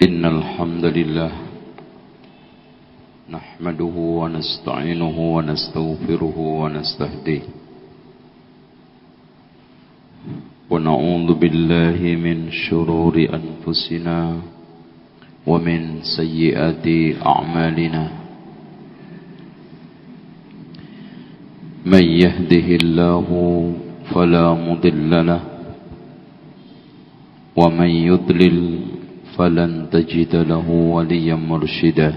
إن الحمد لله نحمده ونستعينه ونستغفره ونستهديه ونعوذ بالله من شرور أنفسنا ومن سيئات أعمالنا من يهده الله فلا مضل له ومن يضلل فلن تجد له وليا مرشدا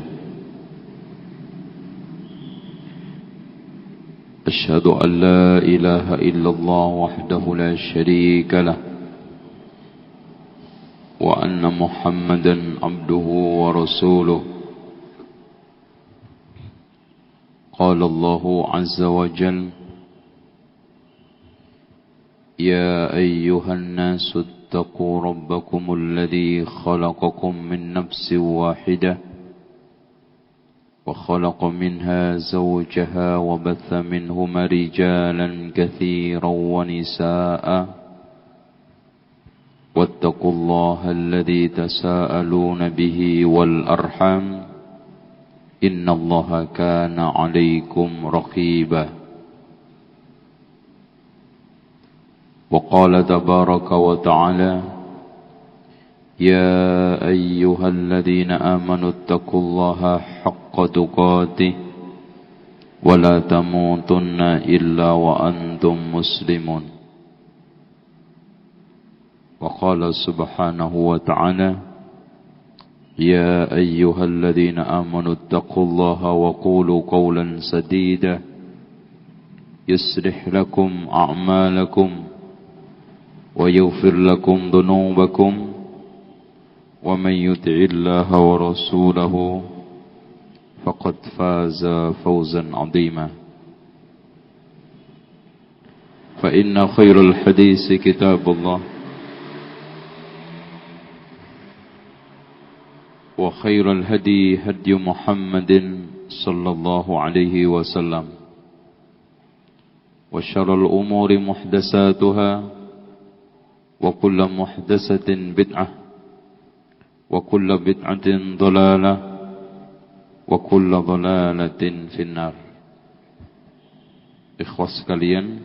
أشهد أن لا إله إلا الله وحده لا شريك له وأن محمدا عبده ورسوله قال الله عز وجل يا أيها الناس اتقوا ربكم الذي خلقكم من نفس واحدة وخلق منها زوجها وبث منهما رجالا كثيرا ونساء واتقوا الله الذي تساءلون به والأرحام إن الله كان عليكم رقيبا وقال تبارك وتعالى يا أيها الذين آمنوا اتقوا الله حق تقاته ولا تموتن إلا وأنتم مسلمون وقال سبحانه وتعالى يا أيها الذين آمنوا اتقوا الله وقولوا قولا سديدا يصلح لكم أعمالكم ويغفر لكم ذنوبكم ومن يطع الله ورسوله فقد فاز فوزا عظيما فإن خير الحديث كتاب الله وخير الهدي هدي محمد صلى الله عليه وسلم وشر الأمور محدثاتها وكل محدثة بدعة وكل بدعة ضلالة وكل ضلالة في النار. Ikhwas sekalian,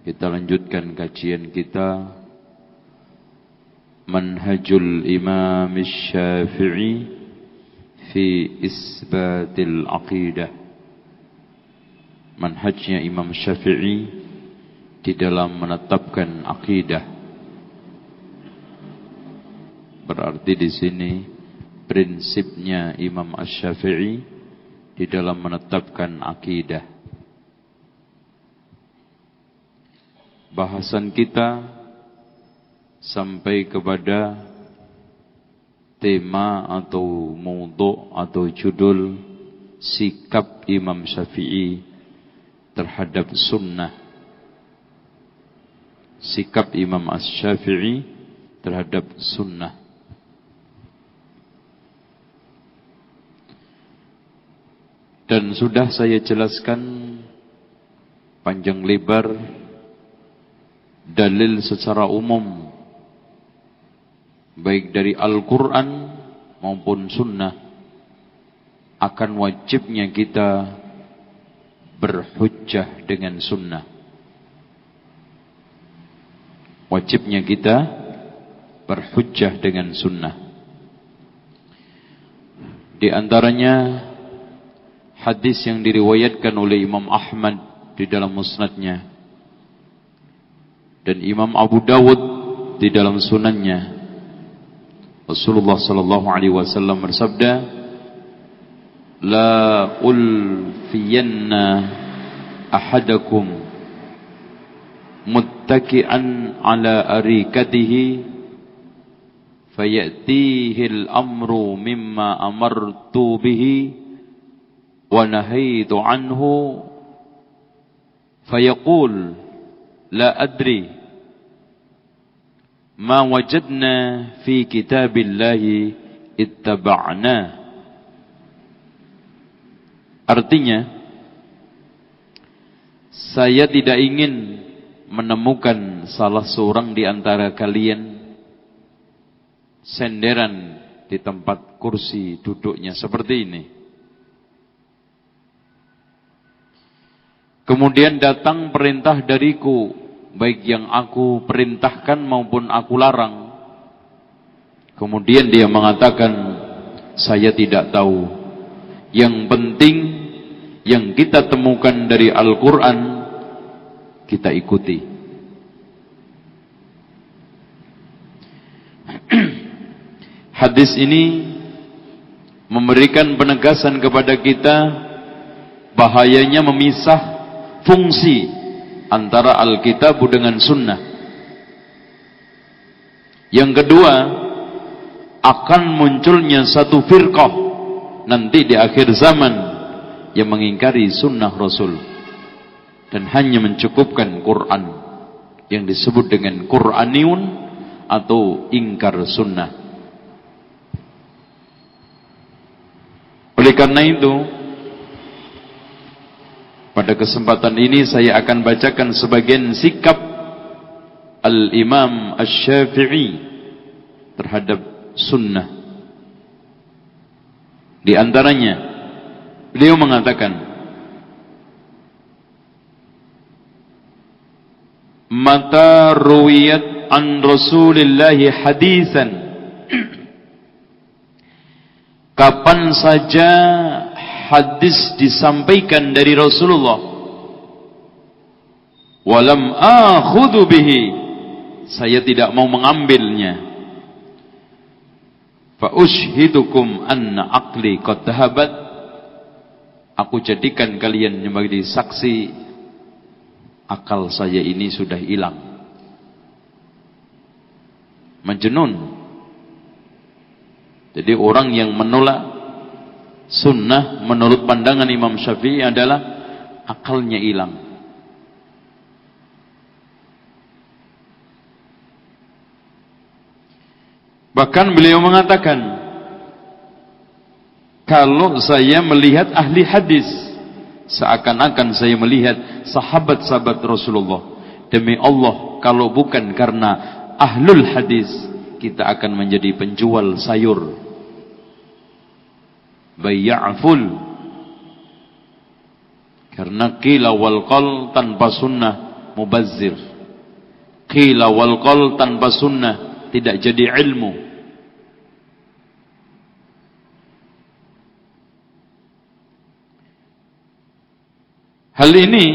kita lanjutkan kajian kita Manhajul Imam Syafi'i fi Isbatil Aqidah. Manhajnya Imam Syafi'i di dalam menetapkan akidah. Berarti di sini prinsipnya Imam Asy-Syafi'i di dalam menetapkan akidah. Bahasan kita sampai kepada tema atau maudhu' atau judul sikap Imam Syafi'i terhadap sunnah. Sikap Imam Asy-Syafi'i terhadap sunnah. Dan sudah saya jelaskan panjang lebar dalil secara umum baik dari Al-Quran maupun sunnah akan wajibnya kita berhujjah dengan sunnah. Wajibnya kita berhujjah dengan sunnah. Di antaranya hadis yang diriwayatkan oleh Imam Ahmad di dalam musnadnya dan Imam Abu Dawud di dalam sunannya. Rasulullah sallallahu alaihi wasallam bersabda, "La ulfiyanna ahadakum muttaki'an ala arikatihi fayatihi al-amru mimma amartu bihi wa nahaitu anhu fayaqul la adri ma wajadna fi kitabillahi ittaba'na." Artinya, saya tidak ingin menemukan salah seorang di antara kalian senderan di tempat kursi duduknya seperti ini. Kemudian datang perintah dariku, baik yang aku perintahkan maupun aku larang. Kemudian dia mengatakan, saya tidak tahu. Yang penting yang kita temukan dari Al-Quran, kita ikuti. Hadis ini memberikan penegasan kepada kita bahayanya memisah fungsi antara Alkitab dengan Sunnah. Yang kedua, akan munculnya satu firqah nanti di akhir zaman yang mengingkari Sunnah Rasul dan hanya mencukupkan Quran yang disebut dengan Qur'aniun atau ingkar Sunnah. Oleh karena itu, pada kesempatan ini saya akan bacakan sebagian sikap Al-Imam Asy-Syafi'i terhadap sunnah. Di antaranya, beliau mengatakan, mata ruwiyat an Rasulillahi hadisan, kapan saja hadis disampaikan dari Rasulullah, walam akhudhu bihi, saya tidak mau mengambilnya, fa ushhidukum anna aqli qad dhahabat, aku jadikan kalian sebagai saksi akal saya ini sudah hilang. Majnun. Jadi orang yang menolak sunnah menurut pandangan Imam Syafi'i adalah akalnya hilang. Bahkan beliau mengatakan, kalau saya melihat ahli hadis, seakan-akan saya melihat sahabat-sahabat Rasulullah. Demi Allah, kalau bukan karena ahlul hadis, kita akan menjadi penjual sayur, bayya'ful. Karena qila wal qal tanpa sunnah mubazzir, qila wal qal tanpa sunnah tidak jadi ilmu. Hal ini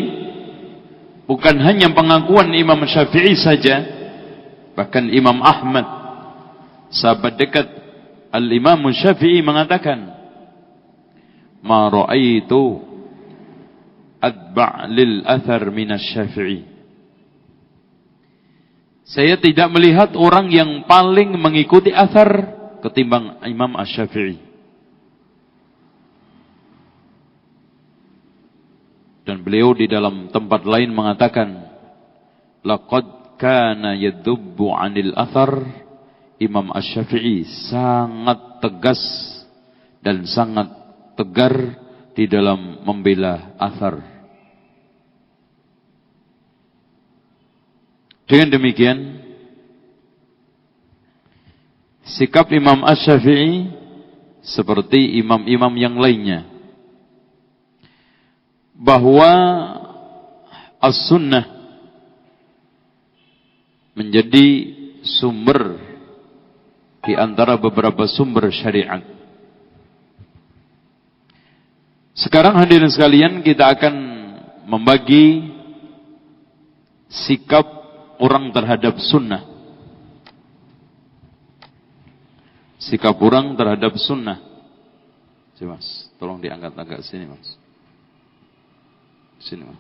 bukan hanya pengakuan Imam Syafi'i saja, bahkan Imam Ahmad, sahabat dekat Al-Imam Syafi'i, mengatakan, ma ra'aitu adba' lil athar minas Syafi'i. Saya tidak melihat orang yang paling mengikuti athar ketimbang Imam Asy-Syafi'i. Dan beliau di dalam tempat lain mengatakan, laqad kana yadubbu 'anil athar. Imam Asy-Syafi'i sangat tegas dan sangat tegar di dalam membela athar. Dengan demikian, sikap Imam Asy-Syafi'i seperti imam-imam yang lainnya, bahwa as-sunnah menjadi sumber di antara beberapa sumber syariat. Sekarang hadirin sekalian, kita akan membagi sikap orang terhadap sunnah. Sikap orang terhadap sunnah. Mas, tolong diangkat agak sini, Mas. Sini, Mas.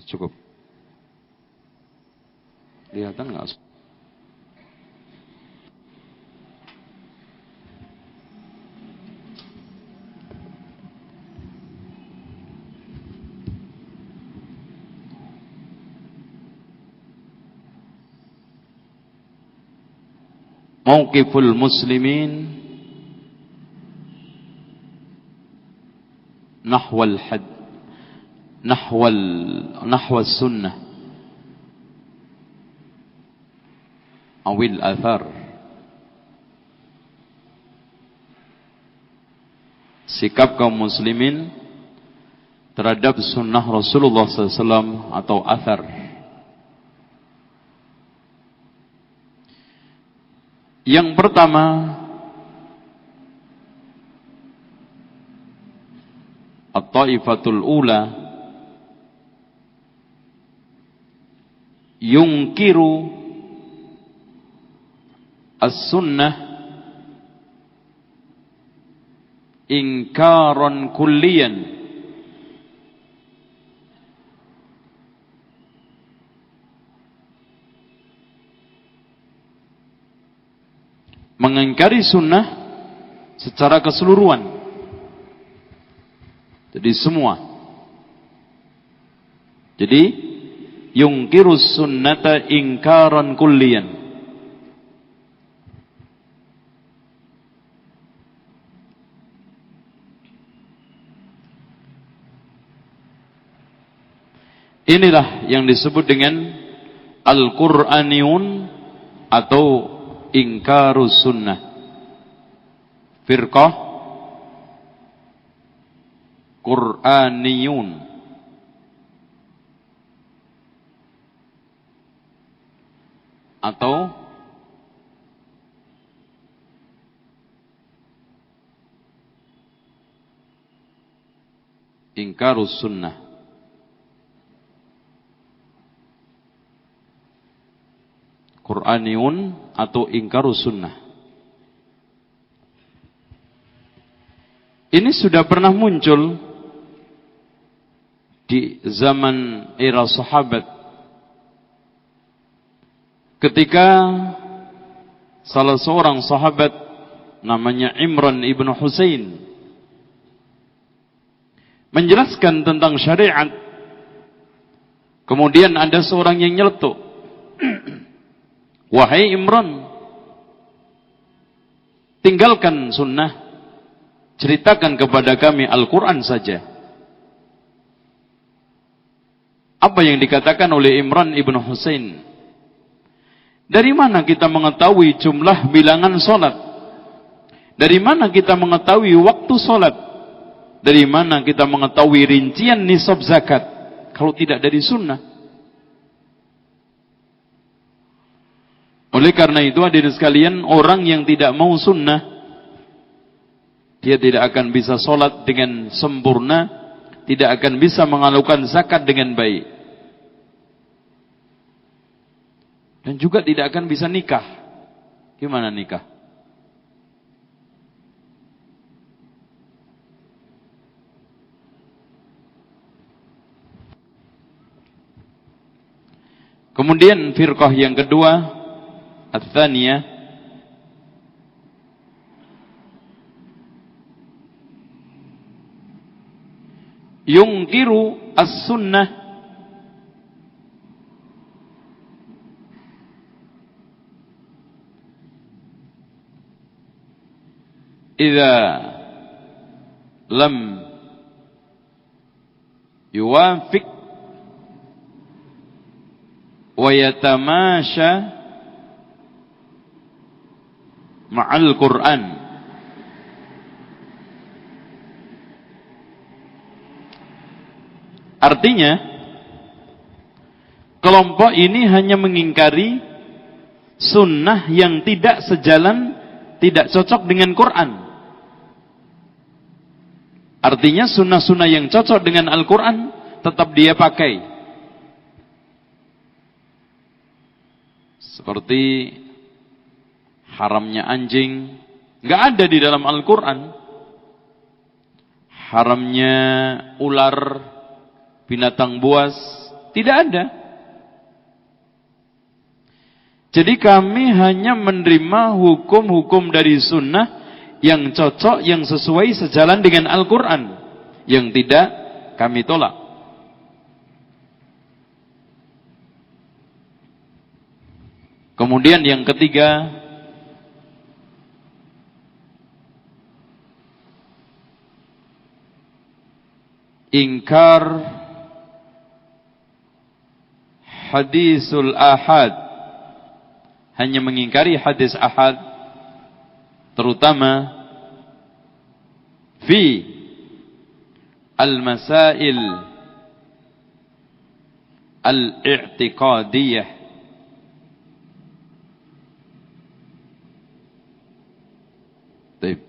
Cukup. Kelihatan nggak? Mauqiful muslimin nahwal had nahwal sunnah. awil athar. Sikap kaum muslimin terhadap sunnah Rasulullah SAW atau athar. Yang pertama, at-taifatul ula yungkiru as-sunnah ingkaran kulliyan, mengingkari sunnah secara keseluruhan. Jadi semua. Jadi yungkirus sunnata ingkaran kulliyan. Inilah yang disebut dengan Al-Qur'aniyun atau ingkarus sunnah. Firqah Qur'aniyun atau ingkarus sunnah. Qur'aniyun atau ingkarus sunnah. Ini sudah pernah muncul di zaman era sahabat, ketika salah seorang sahabat namanya Imran ibn Husain menjelaskan tentang syariat. Kemudian ada seorang yang nyeletuk, "Wahai Imran, tinggalkan sunnah, ceritakan kepada kami Al-Quran saja." Apa yang dikatakan oleh Imran ibn Husain? Dari mana kita mengetahui jumlah bilangan solat? Dari mana kita mengetahui waktu solat? Dari mana kita mengetahui rincian nisab zakat? Kalau tidak dari sunnah. Oleh karena itu, hadirin sekalian, orang yang tidak mau sunnah, dia tidak akan bisa solat dengan sempurna, tidak akan bisa mengalahkan zakat dengan baik, dan juga tidak akan bisa nikah. Gimana nikah? Kemudian firqah yang kedua, Ats-tsaniyah, yungkiru as-sunnah idza lam yuwafiq wa yatamasha ma'al Qur'an. Artinya, kelompok ini hanya mengingkari sunnah yang tidak sejalan, tidak cocok dengan Quran. Artinya sunnah-sunnah yang cocok dengan Al-Quran tetap dia pakai. Seperti haramnya anjing, nggak ada di dalam Al-Quran. Haramnya ular, binatang buas, tidak ada. Jadi kami hanya menerima hukum-hukum dari sunnah yang cocok, yang sesuai, sejalan dengan Al-Quran. Yang tidak, kami tolak. Kemudian yang ketiga, ingkar hadisul ahad hanya mengingkari hadis ahad, terutama fi al-masail al-i'tiqadiyah. Baik.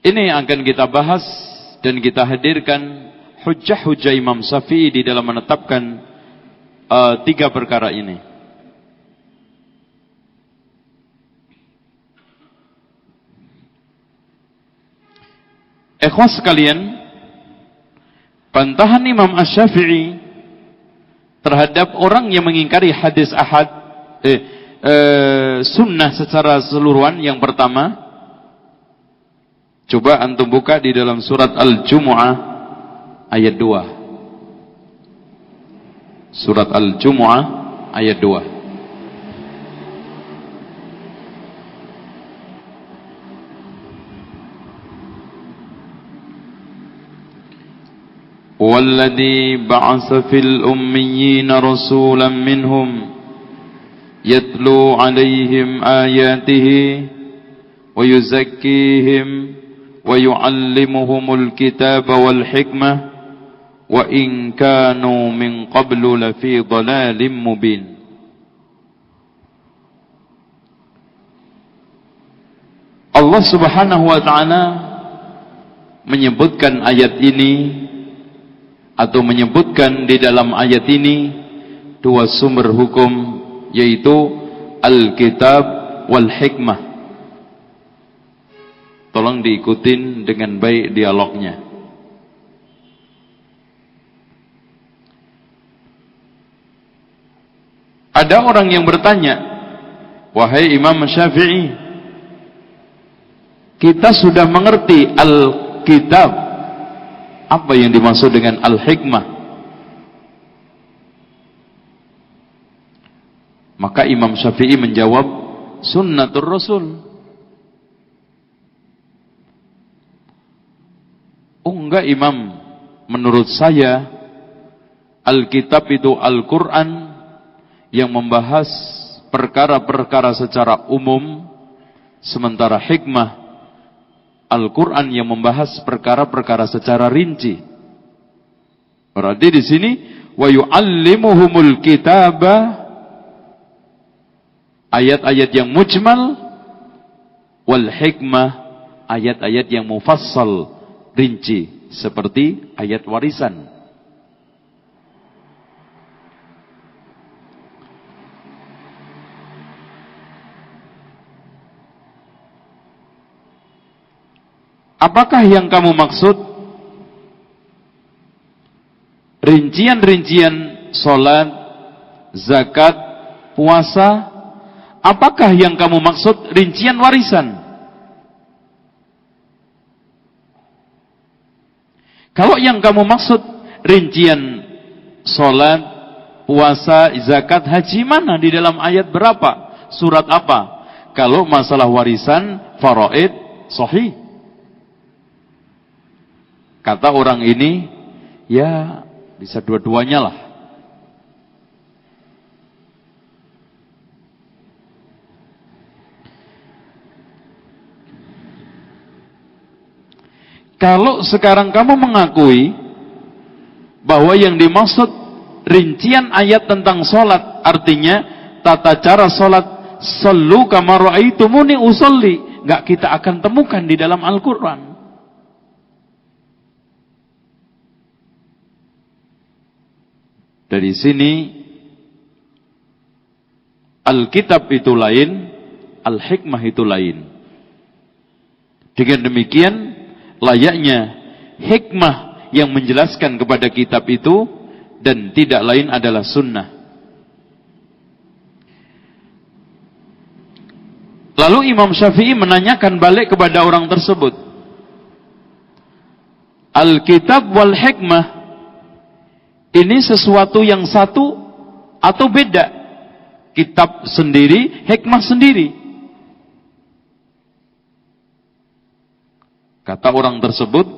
Ini yang akan kita bahas dan kita hadirkan hujjah-hujjah Imam Syafi'i di dalam menetapkan tiga perkara ini. Ikhwas sekalian, bantahan Imam Asy-Syafi'i terhadap orang yang mengingkari hadis ahad, sunnah secara keseluruhan, yang pertama, coba antum buka di dalam surat Al-Jumu'ah ayat 2. Surat Al-Jumu'ah ayat 2. وَالَّذِي بَعَثَ فِي الْأُمِّيِّينَ رَسُولًا مِّنْهُمْ يَتْلُو عَلَيْهِمْ آيَاتِهِ وَيُزَكِّيهِمْ وَيُعَلِّمُهُمُ الْكِتَابَ وَالْحِكْمَةَ وَإِنْ كَانُوا مِنْ قَبْلُ لَفِي ضَلَالٍ مُبِينٍ. Allah Subhanahu wa taala menyebutkan ayat ini, atau menyebutkan di dalam ayat ini dua sumber hukum, yaitu Alkitab wal Hikmah. Tolong diikutin dengan baik dialognya. Ada orang yang bertanya, wahai Imam Syafi'i, kita sudah mengerti Alkitab. Apa yang dimaksud dengan Al-Hikmah? Maka Imam Syafi'i menjawab, Sunnatur Rasul. Oh enggak Imam, menurut saya Alkitab itu Al-Quran yang membahas perkara-perkara secara umum, sementara hikmah Al-Quran yang membahas perkara-perkara secara rinci. Berarti di sini wa yu'allimuhumul kitaba, ayat-ayat yang mujmal, wal hikmah, ayat-ayat yang mufassal, rinci, seperti ayat warisan. Apakah yang kamu maksud? Rincian-rincian sholat, zakat, puasa? Apakah yang kamu maksud rincian warisan? Kalau yang kamu maksud rincian sholat, puasa, zakat, haji, mana di dalam ayat berapa? Surat apa? Kalau masalah warisan, faraid, sahih. Kata orang ini, ya bisa dua-duanya lah. Kalau sekarang kamu mengakui bahwa yang dimaksud rincian ayat tentang sholat, artinya tata cara sholat, sallu kama ra'aitumuni usolli, nggak kita akan temukan di dalam Al-Quran. Dari sini Alkitab itu lain, Al-Hikmah itu lain. Dengan demikian layaknya hikmah yang menjelaskan kepada kitab itu dan tidak lain adalah sunnah. Lalu Imam Syafi'i menanyakan balik kepada orang tersebut, Alkitab wal Hikmah ini sesuatu yang satu atau beda? Kitab sendiri, hikmah sendiri. Kata orang tersebut,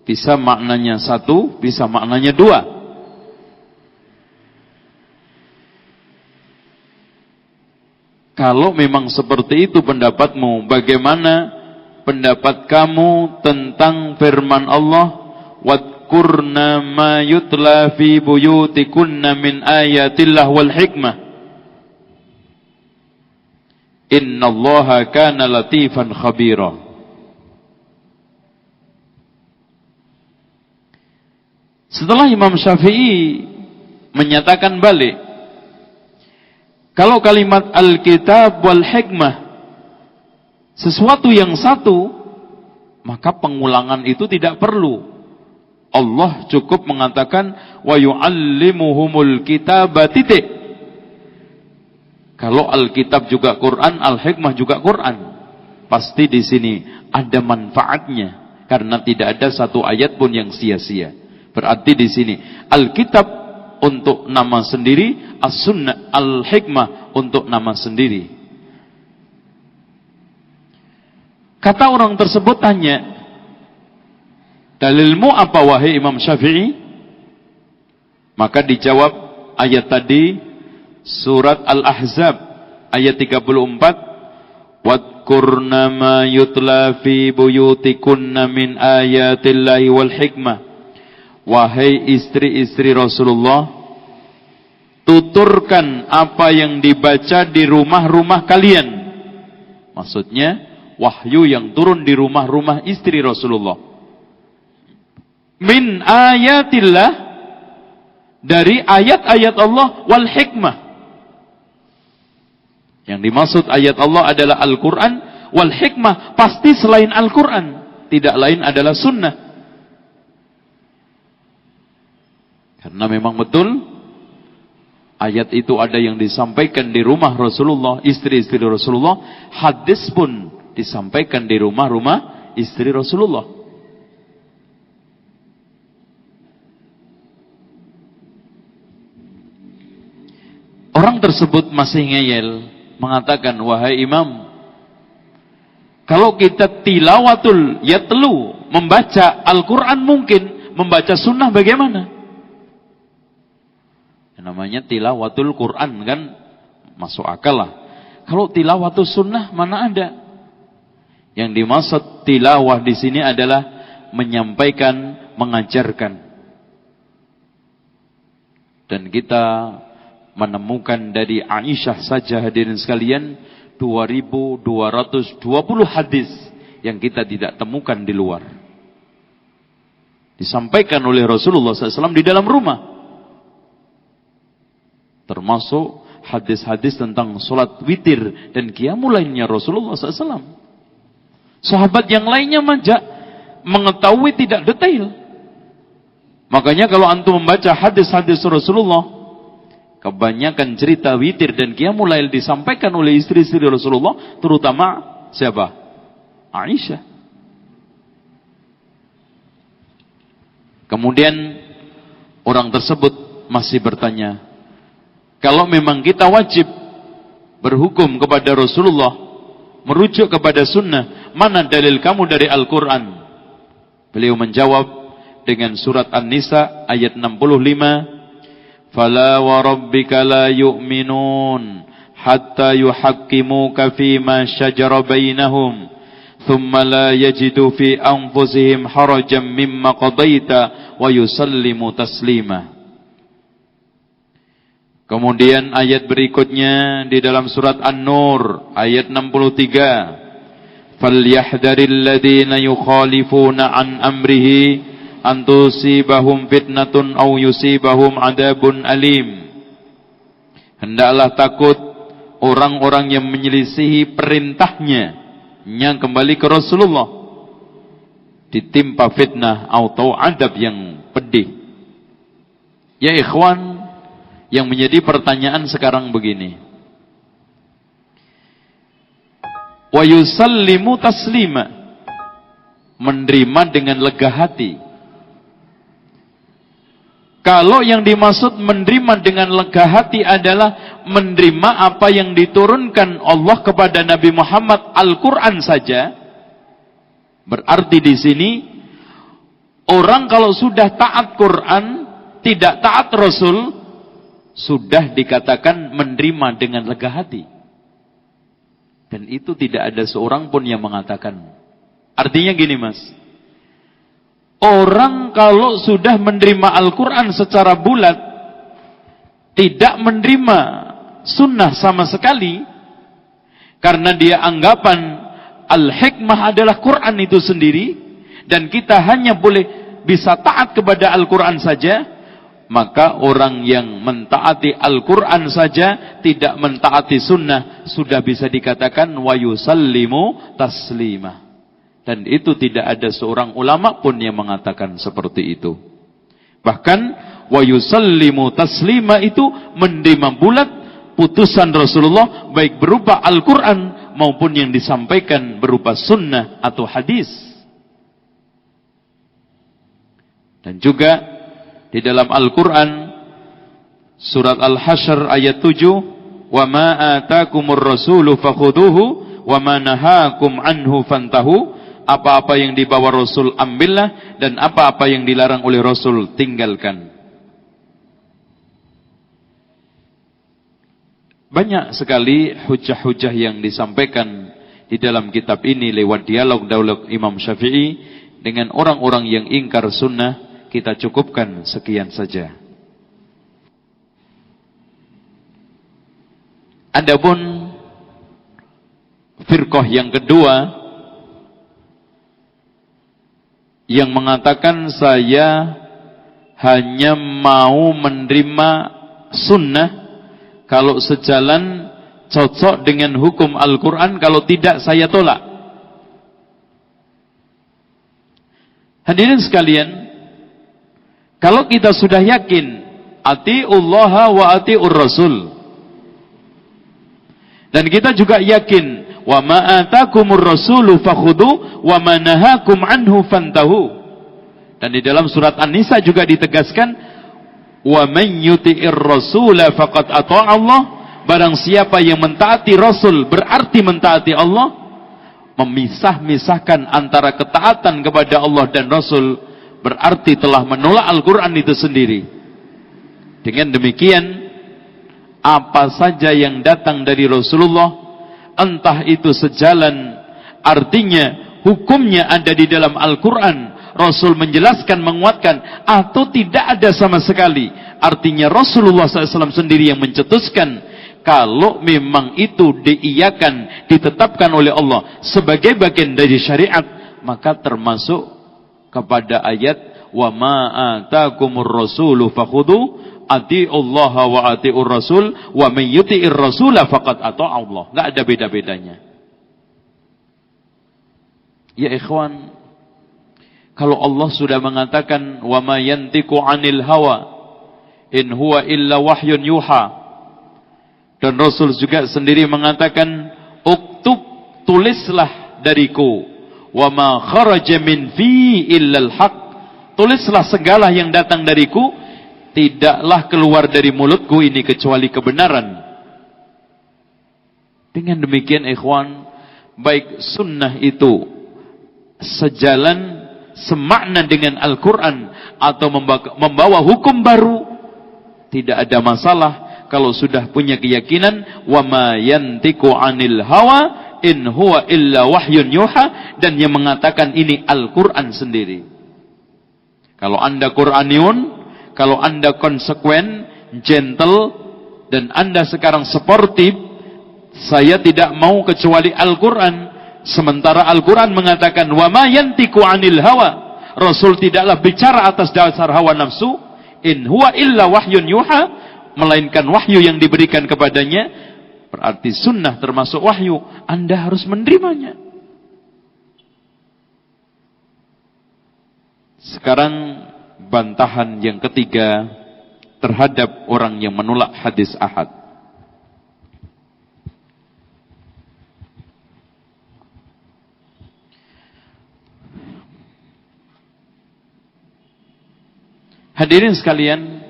bisa maknanya satu, bisa maknanya dua. Kalau memang seperti itu pendapatmu, bagaimana pendapat kamu tentang firman Allah, wadkurna ma yutla fi buyutikunna min ayatillah wal hikmah, innallaha kana latifan khabira. Setelah Imam Syafi'i menyatakan balik, kalau kalimat Alkitab wal hikmah sesuatu yang satu, maka pengulangan itu tidak perlu. Allah cukup mengatakan wa yu'allimuhumul kitaba titik. Kalau Alkitab juga Quran, Al-Hikmah juga Quran, pasti di sini ada manfaatnya, karena tidak ada satu ayat pun yang sia-sia. Berarti di sini Alkitab untuk nama sendiri, As-Sunnah, Al-Hikmah untuk nama sendiri. Kata orang tersebut tanya, dalilmu apa wahai Imam Syafi'i? Maka dijawab ayat tadi, surat Al-Ahzab ayat 34, wadkurna ma yutla fi buyutikunna min ayatillahi wal hikmah. Wahai istri-istri Rasulullah, tuturkan apa yang dibaca di rumah-rumah kalian. Maksudnya wahyu yang turun di rumah-rumah istri Rasulullah. Min ayatillah, dari ayat-ayat Allah, wal hikmah. Yang dimaksud ayat Allah adalah Al-Quran, wal hikmah pasti selain Al-Quran, tidak lain adalah sunnah. Karena memang betul ayat itu ada yang disampaikan di rumah Rasulullah, istri-istri Rasulullah. Hadis pun disampaikan di rumah-rumah istri Rasulullah. Orang tersebut masih ngeyel, mengatakan, wahai imam, kalau kita tilawatul yatlu, membaca Al-Quran mungkin, membaca sunnah bagaimana? Namanya tilawatul Quran kan masuk akal lah. Kalau tilawatul sunnah mana ada? Yang dimaksud tilawah di sini adalah menyampaikan, mengajarkan. Dan kita menemukan dari Aisyah saja hadirin sekalian 2220 hadis yang kita tidak temukan di luar. Disampaikan oleh Rasulullah SAW di dalam rumah. Termasuk hadis-hadis tentang sholat witir dan qiyamul lailnya Rasulullah SAW. Sahabat yang lainnya mengetahui tidak detail. Makanya kalau antum membaca hadis-hadis Rasulullah, kebanyakan cerita witir dan qiyamul lail disampaikan oleh istri-istri Rasulullah, terutama siapa? Aisyah. Kemudian orang tersebut masih bertanya, kalau memang kita wajib berhukum kepada Rasulullah, merujuk kepada sunnah, mana dalil kamu dari Al-Quran? Beliau menjawab dengan surat An-Nisa ayat 65, Fala wa rabbika la yu'minun hatta yuhaqqimuka fima syajara bainahum thumma la yajidu fi anfusihim harajan mimma qadaita wa yusallimu taslima. Kemudian ayat berikutnya di dalam surat An-Nur ayat 63, falyahdharil ladzina yukhalifuna an amrihi an tusibahum fitnatun aw yusibahum adabun alim. Hendaklah takut orang-orang yang menyelisihi perintahnya, yang kembali ke Rasulullah, ditimpa fitnah atau adab yang pedih. Ya ikhwan, yang menjadi pertanyaan sekarang begini, wa yusallimu taslima, menerima dengan lega hati. Kalau yang dimaksud menerima dengan lega hati adalah menerima apa yang diturunkan Allah kepada Nabi Muhammad, Al-Quran saja, berarti di sini orang kalau sudah taat Quran, tidak taat Rasul, sudah dikatakan menerima dengan lega hati. Dan itu tidak ada seorang pun yang mengatakan. Artinya gini mas, orang kalau sudah menerima Al-Quran secara bulat, tidak menerima sunnah sama sekali, karena dia anggapan al-hikmah adalah Quran itu sendiri, dan kita hanya boleh bisa taat kepada Al-Quran saja, maka orang yang mentaati Al-Quran saja, tidak mentaati sunnah, sudah bisa dikatakan wa yusallimu taslima. Dan itu tidak ada seorang ulama pun yang mengatakan seperti itu. Bahkan wa yusallimu taslima itu menerima bulat putusan Rasulullah, baik berupa Al-Quran maupun yang disampaikan berupa sunnah atau hadis. Dan juga di dalam Al-Quran surat Al-Hasyr ayat 7, wa ma atakumur rasulu fakhuduhu wa ma nahakum anhu fantahu, apa-apa yang dibawa Rasul ambillah, dan apa-apa yang dilarang oleh Rasul tinggalkan. Banyak sekali hujah-hujah yang disampaikan di dalam kitab ini lewat dialog Imam Syafi'i dengan orang-orang yang ingkar sunnah. Kita cukupkan sekian saja. Adapun firqah yang kedua yang mengatakan saya hanya mau menerima sunnah kalau sejalan cocok dengan hukum Al-Quran, kalau tidak saya tolak. Hadirin sekalian, kalau kita sudah yakin atiullaha wa atiur rasul, dan kita juga yakin wa ma atakumur rasulu fakhudu wa ma nahakum anhu fantahu, dan di dalam surat An-Nisa juga ditegaskan wa man yuti'ir rasula faqad ata'a Allah, barang siapa yang mentaati Rasul berarti mentaati Allah. Memisah-misahkan antara ketaatan kepada Allah dan Rasul berarti telah menolak Al-Quran itu sendiri. Dengan demikian, apa saja yang datang dari Rasulullah, entah itu sejalan, artinya hukumnya ada di dalam Al-Quran, Rasul menjelaskan, menguatkan, atau tidak ada sama sekali, artinya Rasulullah SAW sendiri yang mencetuskan, kalau memang itu diiyakan, ditetapkan oleh Allah sebagai bagian dari syariat, maka termasuk kepada ayat wa ma atakumur rasulu fakhudu atiullaha wa atiur rasul wa may yuti'ir rasula faqad ata'a Allah. Enggak ada beda-bedanya. Ya ikhwan, kalau Allah sudah mengatakan wa ma yantiqu 'anil hawa in huwa illa wahyun yuha, dan Rasul juga sendiri mengatakan uktub, tulislah dariku, wa ma kharaja min fi illal haq, tulislah segala yang datang dariku, tidaklah keluar dari mulutku ini kecuali kebenaran. Dengan demikian ikhwan, baik sunnah itu sejalan, semakna dengan Al-Quran, atau membawa hukum baru, tidak ada masalah kalau sudah punya keyakinan wa ma yantiqu 'anil hawa in huwa illa wahyun yuha, dan yang mengatakan ini Al-Quran sendiri. Kalau Anda Quraniun, kalau Anda konsekuen, gentle, dan Anda sekarang sportif, saya tidak mau kecuali Al-Quran, sementara Al-Quran mengatakan wa ma yantiqu 'anil hawa, Rasul tidaklah bicara atas dasar hawa nafsu, in huwa illa wahyun yuha, melainkan wahyu yang diberikan kepadanya. Berarti sunnah termasuk wahyu, Anda harus menerimanya. Sekarang bantahan yang ketiga terhadap orang yang menolak hadis ahad. Hadirin sekalian,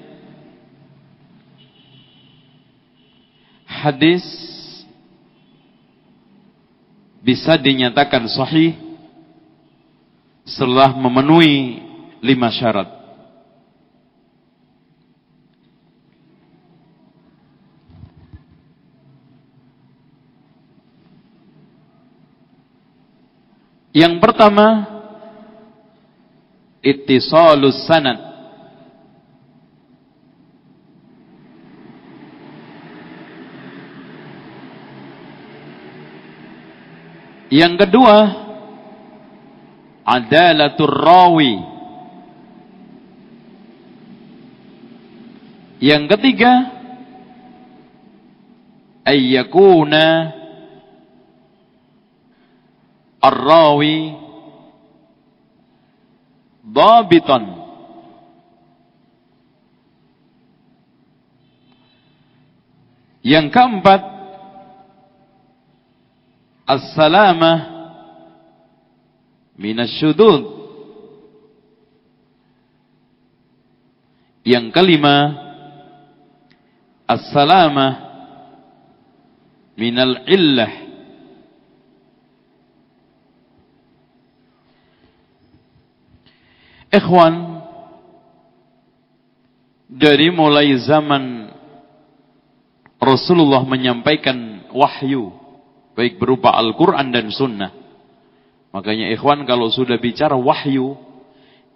hadis bisa dinyatakan sahih setelah memenuhi 5 syarat. Yang pertama, ittisalus sanad. Yang kedua, adalatur rawi. Yang ketiga, ayyakuna ar-rawi dhabitan. Yang keempat, as-salamah minasyudud. Yang kelima, as-salamah minal illah. Ikhwan, dari mulai zaman Rasulullah menyampaikan wahyu, baik berupa Al-Quran dan Sunnah. Makanya ikhwan, kalau sudah bicara wahyu,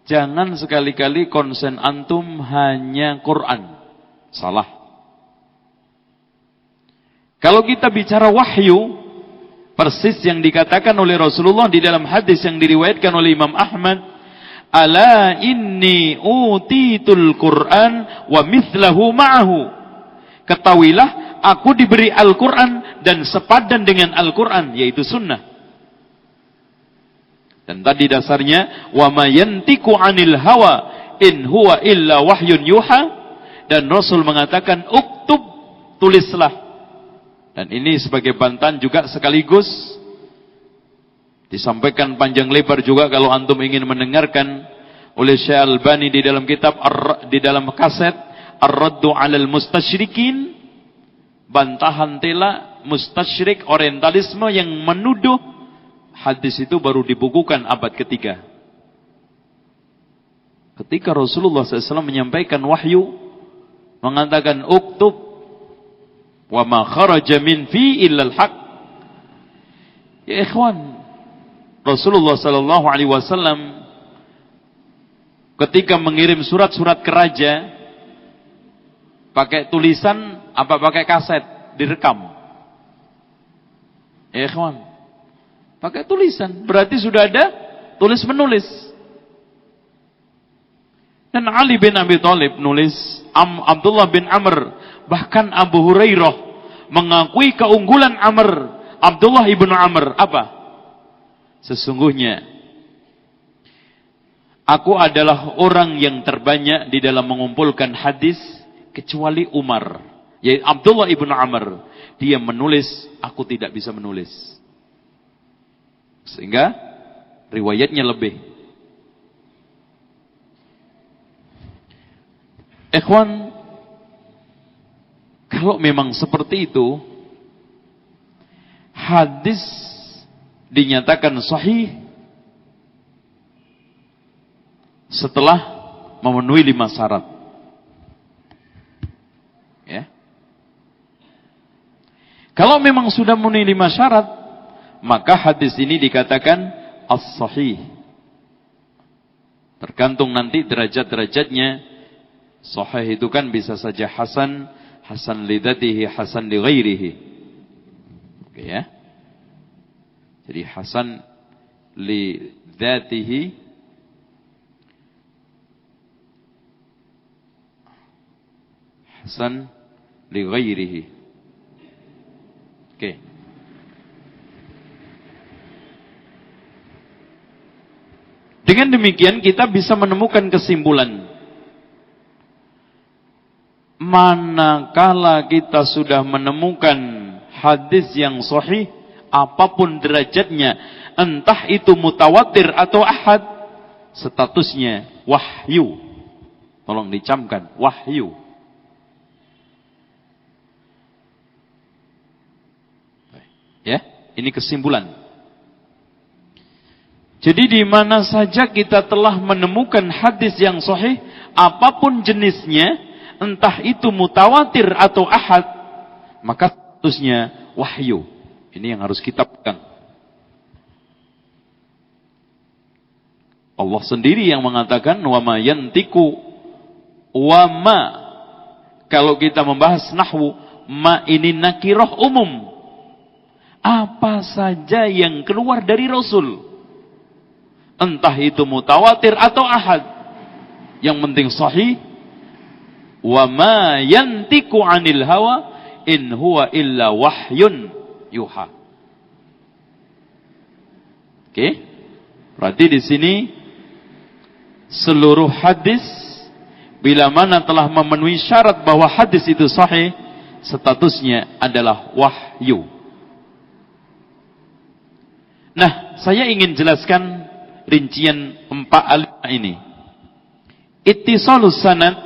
jangan sekali-kali konsen antum hanya Quran. Salah. Kalau kita bicara wahyu, persis yang dikatakan oleh Rasulullah di dalam hadis yang diriwayatkan oleh Imam Ahmad, ala inni utitul Qur'an wa mithlahu ma'ahu. Ketahuilah, aku diberi Al-Quran dan sepadan dengan Al-Quran, yaitu sunnah. Dan tadi dasarnya, wa ma yantiku 'anil hawa in huwa illa wahyun yuha. Dan Rasul mengatakan, uktub, tulislah. Dan ini sebagai bantahan juga sekaligus disampaikan panjang lebar juga kalau antum ingin mendengarkan oleh Syekh Albani di dalam kitab di dalam kaset Ar-Raddu 'alal Mustasyrikin, bantahan tela mustasyrik orientalisme yang menuduh hadis itu baru dibukukan abad ketiga. Ketika Rasulullah SAW menyampaikan wahyu, mengatakan uktub wa ma kharaja min fi illa al-haq. Ya ikhwan, Rasulullah sallallahu alaihi wasallam ketika mengirim surat-surat ke raja pakai tulisan apa pakai kaset direkam? Ya ikhwan, pakai tulisan, berarti sudah ada tulis menulis. Dan Ali bin Abi Thalib nulis, Abdullah bin Amr, bahkan Abu Hurairah mengakui keunggulan Abdullah ibnu Amr. Apa? Sesungguhnya aku adalah orang yang terbanyak di dalam mengumpulkan hadis kecuali Umar, yaitu Abdullah ibnu Amr. Dia menulis, aku tidak bisa menulis. Sehingga riwayatnya lebih. Ikhwan, kalau memang seperti itu, hadis dinyatakan sahih setelah memenuhi 5 syarat. Ya. Kalau memang sudah memenuhi 5 syarat, maka hadis ini dikatakan as-sahih. Tergantung nanti derajat-derajatnya. Sahih itu kan bisa saja hasan, hasan li dzatihi, hasan li ghairihi. Oke ya. Jadi hasan li dzatihi, hasan li ghairihi. Oke. Dengan demikian kita bisa menemukan kesimpulan. Manakala kita sudah menemukan hadis yang sahih, apapun derajatnya, entah itu mutawatir atau ahad, statusnya wahyu. Tolong dicamkan, wahyu. Ya, ini kesimpulan. Jadi di mana saja kita telah menemukan hadis yang sahih, apapun jenisnya, entah itu mutawatir atau ahad, maka statusnya wahyu. Ini yang harus kita pegang. Allah sendiri yang mengatakan wa ma yantiku wa ma. Kalau kita membahas nahwu, ma ini nakirah umum. Apa saja yang keluar dari Rasul, entah itu mutawatir atau ahad, yang penting sahih. Wa ma yantiku 'anil hawa in huwa illa wahyun yuha. Oke? Berarti di sini seluruh hadis bila mana telah memenuhi syarat bahwa hadis itu sahih, statusnya adalah wahyu. Nah, saya ingin jelaskan rincian 4 ini. Ittisalus sanad,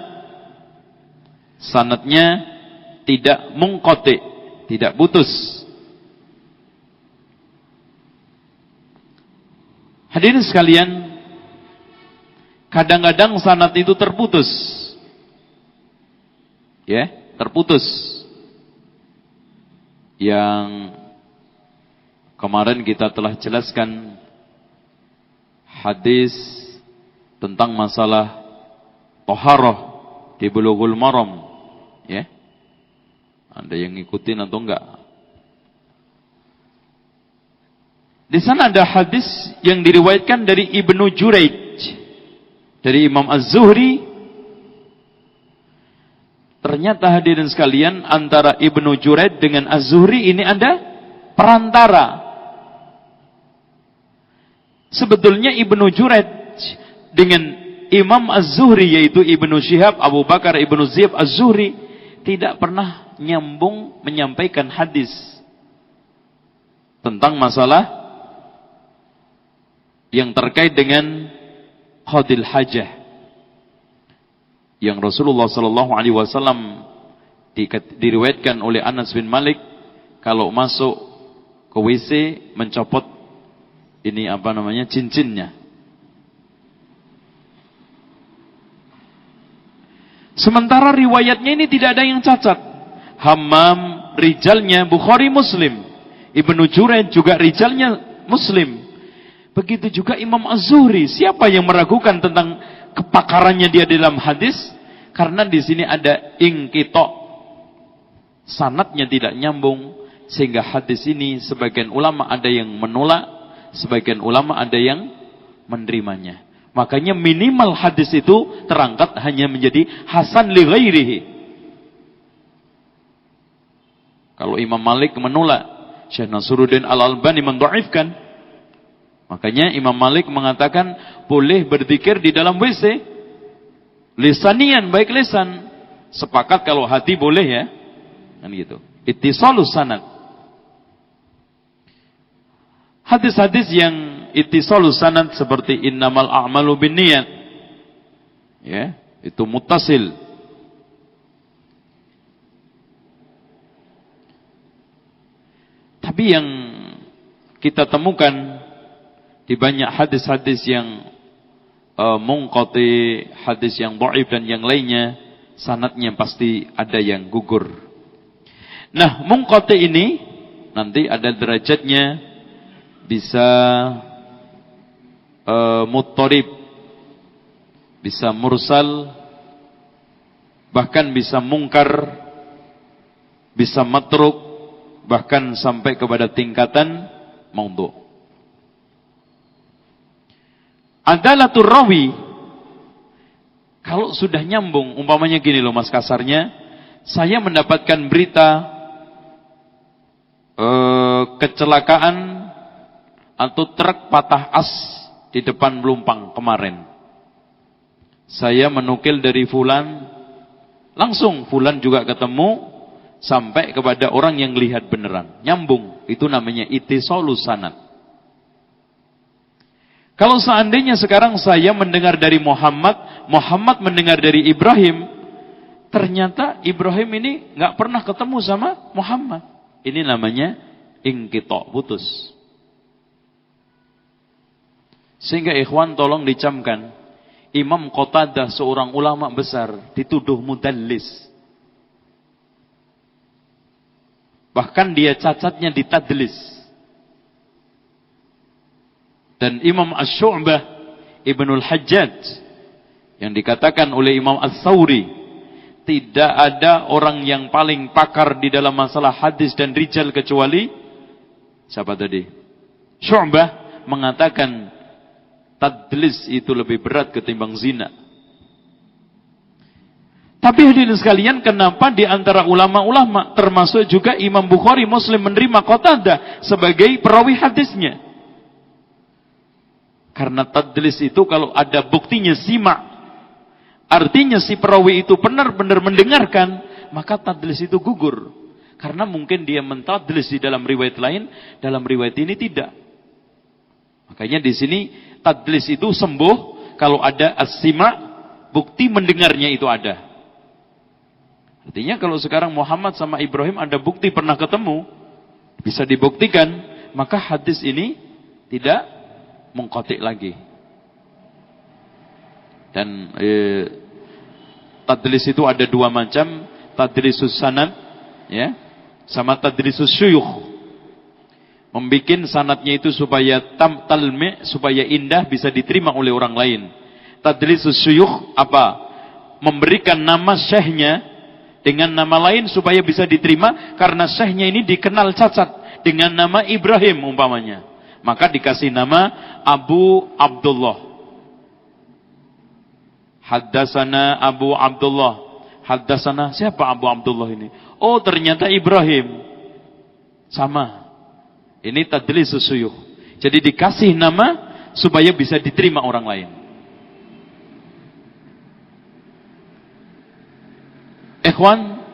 sanadnya tidak munqati, tidak putus. Hadirin sekalian, kadang-kadang sanad itu terputus. Ya, terputus. Yang kemarin kita telah jelaskan hadis tentang masalah taharah di Bulughul Maram, ya. Anda yang ngikutin atau enggak? Di sana ada hadis yang diriwayatkan dari Ibnu Juraij, dari Imam Az-Zuhri. Ternyata hadirin sekalian, antara Ibnu Juraij dengan Az-Zuhri ini ada perantara. Sebetulnya Ibnu Juraij dengan Imam Az-Zuhri, yaitu Ibnu Syihab Abu Bakar Ibnu Ziyad Az-Zuhri, tidak pernah nyambung menyampaikan hadis tentang masalah yang terkait dengan qadil hajah, yang Rasulullah sallallahu alaihi wasallam diriwayatkan oleh Anas bin Malik, kalau masuk ke WC mencopot ini cincinnya. Sementara riwayatnya ini tidak ada yang cacat. Hammam rijalnya Bukhari Muslim, Ibnu Juraij juga rijalnya Muslim. Begitu juga Imam Az-Zuhri. Siapa yang meragukan tentang kepakarannya dia dalam hadis? Karena di sini ada inqita', sanadnya tidak nyambung, sehingga hadis ini sebagian ulama ada yang menolak, sebagian ulama ada yang menerimanya. Makanya minimal hadis itu terangkat hanya menjadi hasan li ghairihi. Kalau Imam Malik menolak, Syekh Nasruddin Al-Albani mendhaifkan. Makanya Imam Malik mengatakan boleh berzikir di dalam WC. Lisanian, baik lisan. Sepakat kalau hati boleh, ya. Kan gitu. Ittisalus sanad. Hadis-hadis yang ittisalus sanad seperti innamal a'malu binniyat, ya, itu muttasil. Tapi yang kita temukan di banyak hadis-hadis yang munqati, hadis yang dhaif dan yang lainnya, sanadnya pasti ada yang gugur. Nah, munqati ini nanti ada derajatnya, bisa muttarib, bisa mursal, bahkan bisa mungkar, bisa matruk, bahkan sampai kepada tingkatan maudhu'. Adalatul rawi, kalau sudah nyambung, umpamanya gini loh mas kasarnya, saya mendapatkan berita kecelakaan atau truk patah as di depan Pelumpang kemarin. Saya menukil dari fulan, langsung fulan juga ketemu, sampai kepada orang yang lihat beneran, nyambung. Itu namanya ittisalus sanad. Kalau seandainya sekarang saya mendengar dari Muhammad, Muhammad mendengar dari Ibrahim, ternyata Ibrahim ini nggak pernah ketemu sama Muhammad. Ini namanya inqita', putus. Sehingga ikhwan tolong dicamkan, Imam Qatadah seorang ulama besar dituduh mudallis. Bahkan dia cacatnya ditadlis. Dan Imam Asy-Syu'bah Ibnul Hajjaj, yang dikatakan oleh Imam As-Sawri, tidak ada orang yang paling pakar di dalam masalah hadis dan rijal kecuali siapa tadi? Syu'bah mengatakan tadlis itu lebih berat ketimbang zina. Tapi hadirin sekalian, kenapa di antara ulama-ulama termasuk juga Imam Bukhari Muslim menerima Qatadah sebagai perawi hadisnya? Karena tadlis itu kalau ada buktinya sima', artinya si perawi itu benar-benar mendengarkan, maka tadlis itu gugur. Karena mungkin dia mentadlis di dalam riwayat lain, dalam riwayat ini tidak. Makanya di sini tadlis itu sembuh kalau ada as-sima', bukti mendengarnya itu ada. Artinya kalau sekarang Muhammad sama Ibrahim ada bukti pernah ketemu, bisa dibuktikan, maka hadis ini tidak mengkotik lagi. Dan tadlis itu ada dua macam, tadlisus sanad, ya, sama tadlisus syuyukh. Membikin sanadnya itu supaya talmi', supaya indah, bisa diterima oleh orang lain. Tadlisus syuyukh apa? Memberikan nama syekhnya dengan nama lain supaya bisa diterima, karena syekhnya ini dikenal cacat dengan nama Ibrahim umpamanya. Maka dikasih nama Abu Abdullah. Haddasana Abu Abdullah. Haddasana, siapa Abu Abdullah ini? Oh, ternyata Ibrahim. Sama. Ini tadlis syuyukh. Jadi dikasih nama supaya bisa diterima orang lain. Ikhwan,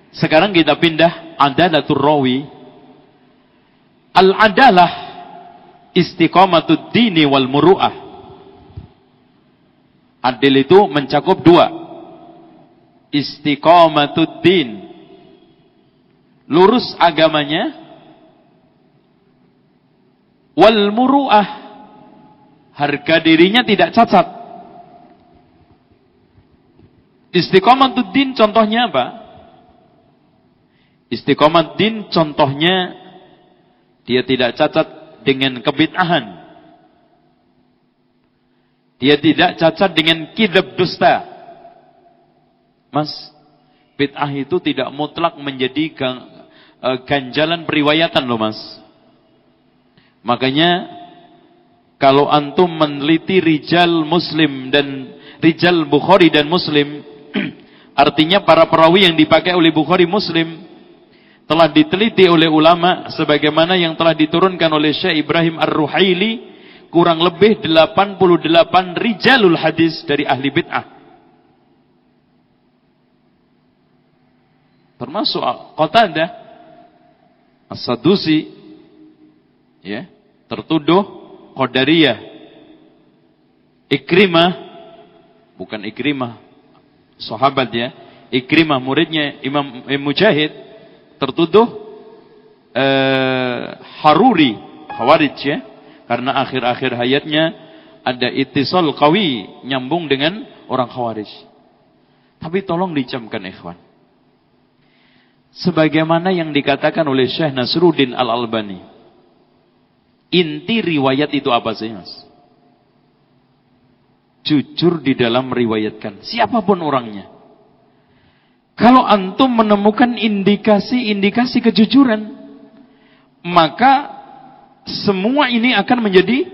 sekarang kita pindah adalatul rawi. Al-adalah istiqamatud dini wal muru'ah. Adil itu mencakup dua. Istiqamatud din, lurus agamanya. Wal muru'ah, harga dirinya tidak cacat. Istiqamatud din contohnya apa? Istiqamat din contohnya dia tidak cacat dengan kebid'ahan. Dia tidak cacat dengan kidzab dusta. Mas, bid'ah itu tidak mutlak menjadi ganjalan periwayatan loh mas. Makanya kalau antum meneliti rijal Muslim dan rijal Bukhari dan Muslim, artinya para perawi yang dipakai oleh Bukhari Muslim telah diteliti oleh ulama sebagaimana yang telah diturunkan oleh Syekh Ibrahim Ar-Ruhaili, kurang lebih 88 rijalul hadis dari ahli bid'ah. Termasuk Qatadah, As-Sadusi, ya, tertuduh Qadariyah. Ikrimah, bukan Ikrimah sahabat ya, Ikrimah muridnya Imam Mujahid, tertuduh Haruri, Khawarij ya, karena akhir-akhir hayatnya ada ittisal qawi, nyambung dengan orang Khawarij. Tapi tolong dicamkan ikhwan, sebagaimana yang dikatakan oleh Syekh Nasruddin Al-Albani, inti riwayat itu apa sih mas? Jujur di dalam meriwayatkan, siapapun orangnya. Kalau antum menemukan indikasi-indikasi kejujuran, maka semua ini akan menjadi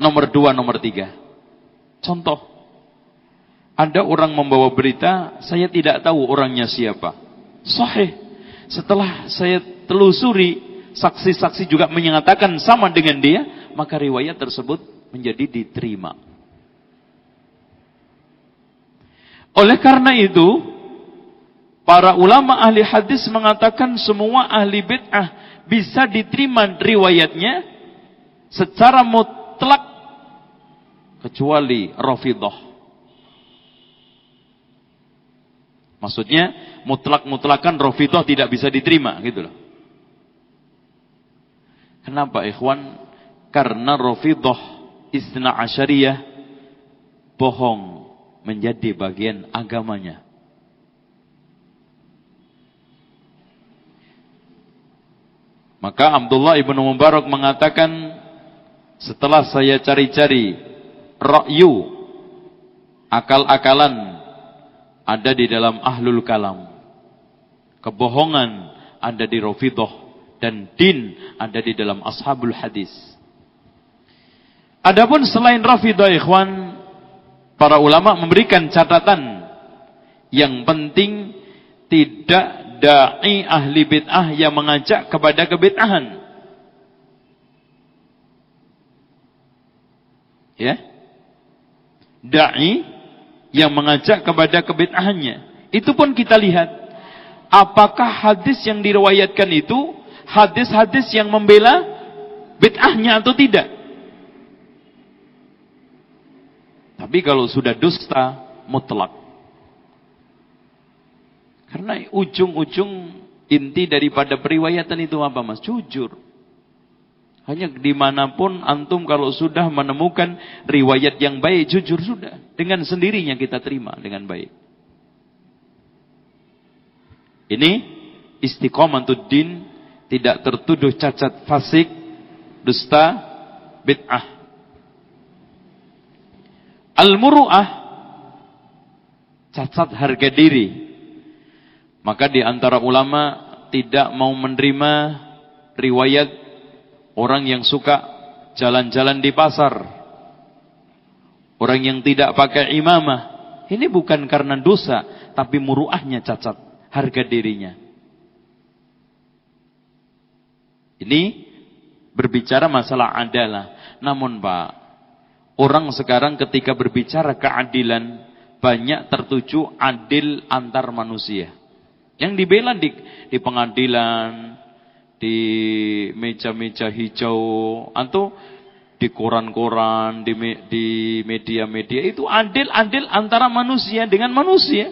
nomor 2, nomor 3. Contoh, ada orang membawa berita, saya tidak tahu orangnya siapa. Sahih. Setelah saya telusuri, saksi-saksi juga menyatakan sama dengan dia, maka riwayat tersebut menjadi diterima. Oleh karena itu, para ulama ahli hadis mengatakan semua ahli bid'ah bisa diterima riwayatnya secara mutlak kecuali Rafidhah. Maksudnya mutlak-mutlakan Rafidhah tidak bisa diterima gitu loh. Kenapa ikhwan? Karena Rafidhah Isna Asyariyah bohong menjadi bagian agamanya. Maka Abdullah ibnu Mubarak mengatakan, Setelah saya cari-cari, ra'yu, akal-akalan ada di dalam ahlul kalam. Kebohongan ada di Rafidhah dan din ada di dalam ashabul hadis. Adapun selain Rafidhah, ikhwan, para ulama memberikan catatan yang penting, tidak dai ahli bid'ah yang mengajak kepada kebid'ahan. Ya, dai yang mengajak kepada kebid'ahannya. Itu pun kita lihat, apakah hadis yang diriwayatkan itu hadis-hadis yang membela bid'ahnya atau tidak. Tapi kalau sudah dusta mutlak, karena ujung-ujung inti daripada periwayatan itu apa, Mas? Jujur. Hanya dimanapun antum kalau sudah menemukan riwayat yang baik, jujur sudah. Dengan sendirinya kita terima dengan baik. Ini istiqomatuddin, tidak tertuduh cacat fasik, dusta, bid'ah. Al-muru'ah, cacat harga diri. Maka di antara ulama tidak mau menerima riwayat orang yang suka jalan-jalan di pasar, orang yang tidak pakai imamah. Ini bukan karena dosa, tapi muru'ahnya cacat, harga dirinya. Ini berbicara masalah adalah. Namun Pak, orang sekarang ketika berbicara keadilan, banyak tertuju adil antar manusia. Yang dibela di pengadilan, di meja-meja hijau, atau di koran-koran, di media-media, itu adil antara manusia dengan manusia.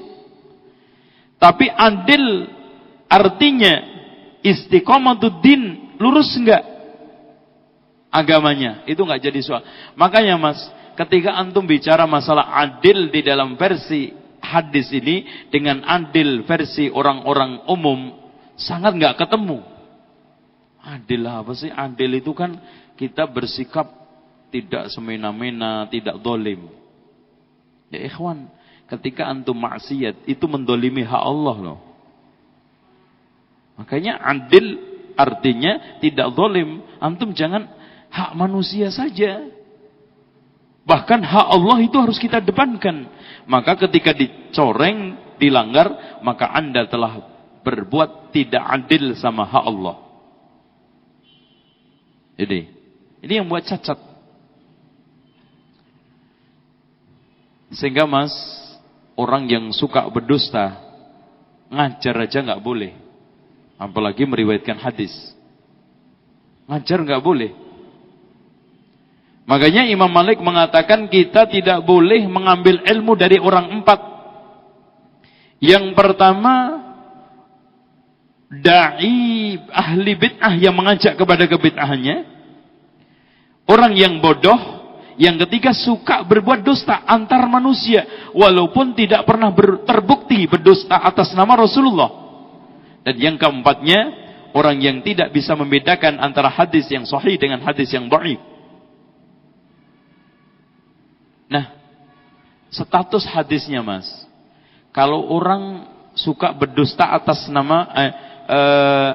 Tapi adil artinya istiqomatuddin, lurus enggak agamanya, itu enggak jadi soal. Makanya Mas, ketika antum bicara masalah adil di dalam versi hadis ini dengan adil versi orang-orang umum, sangat enggak ketemu. Adil apa sih? Adil itu kan kita bersikap tidak semena-mena, tidak dolim. Ya ikhwan, ketika antum maksiat, itu mendolimi hak Allah loh. Makanya adil artinya tidak dolim. Antum jangan hak manusia saja. Bahkan hak Allah itu harus kita depankan. Maka ketika dicoreng, dilanggar, maka Anda telah berbuat tidak adil sama hak Allah. Ini yang buat cacat. Sehingga Mas, orang yang suka berdusta, ngajar aja nggak boleh, apalagi meriwayatkan hadis. Ngajar nggak boleh. Makanya Imam Malik mengatakan kita tidak boleh mengambil ilmu dari orang empat. Yang pertama, dai ahli bid'ah yang mengajak kepada kebid'ahannya. Orang yang bodoh. Yang ketiga, suka berbuat dusta antar manusia, walaupun tidak pernah terbukti berdusta atas nama Rasulullah. Dan yang keempatnya, orang yang tidak bisa membedakan antara hadis yang sahih dengan hadis yang dhaif. Nah, status hadisnya Mas, kalau orang suka berdusta atas nama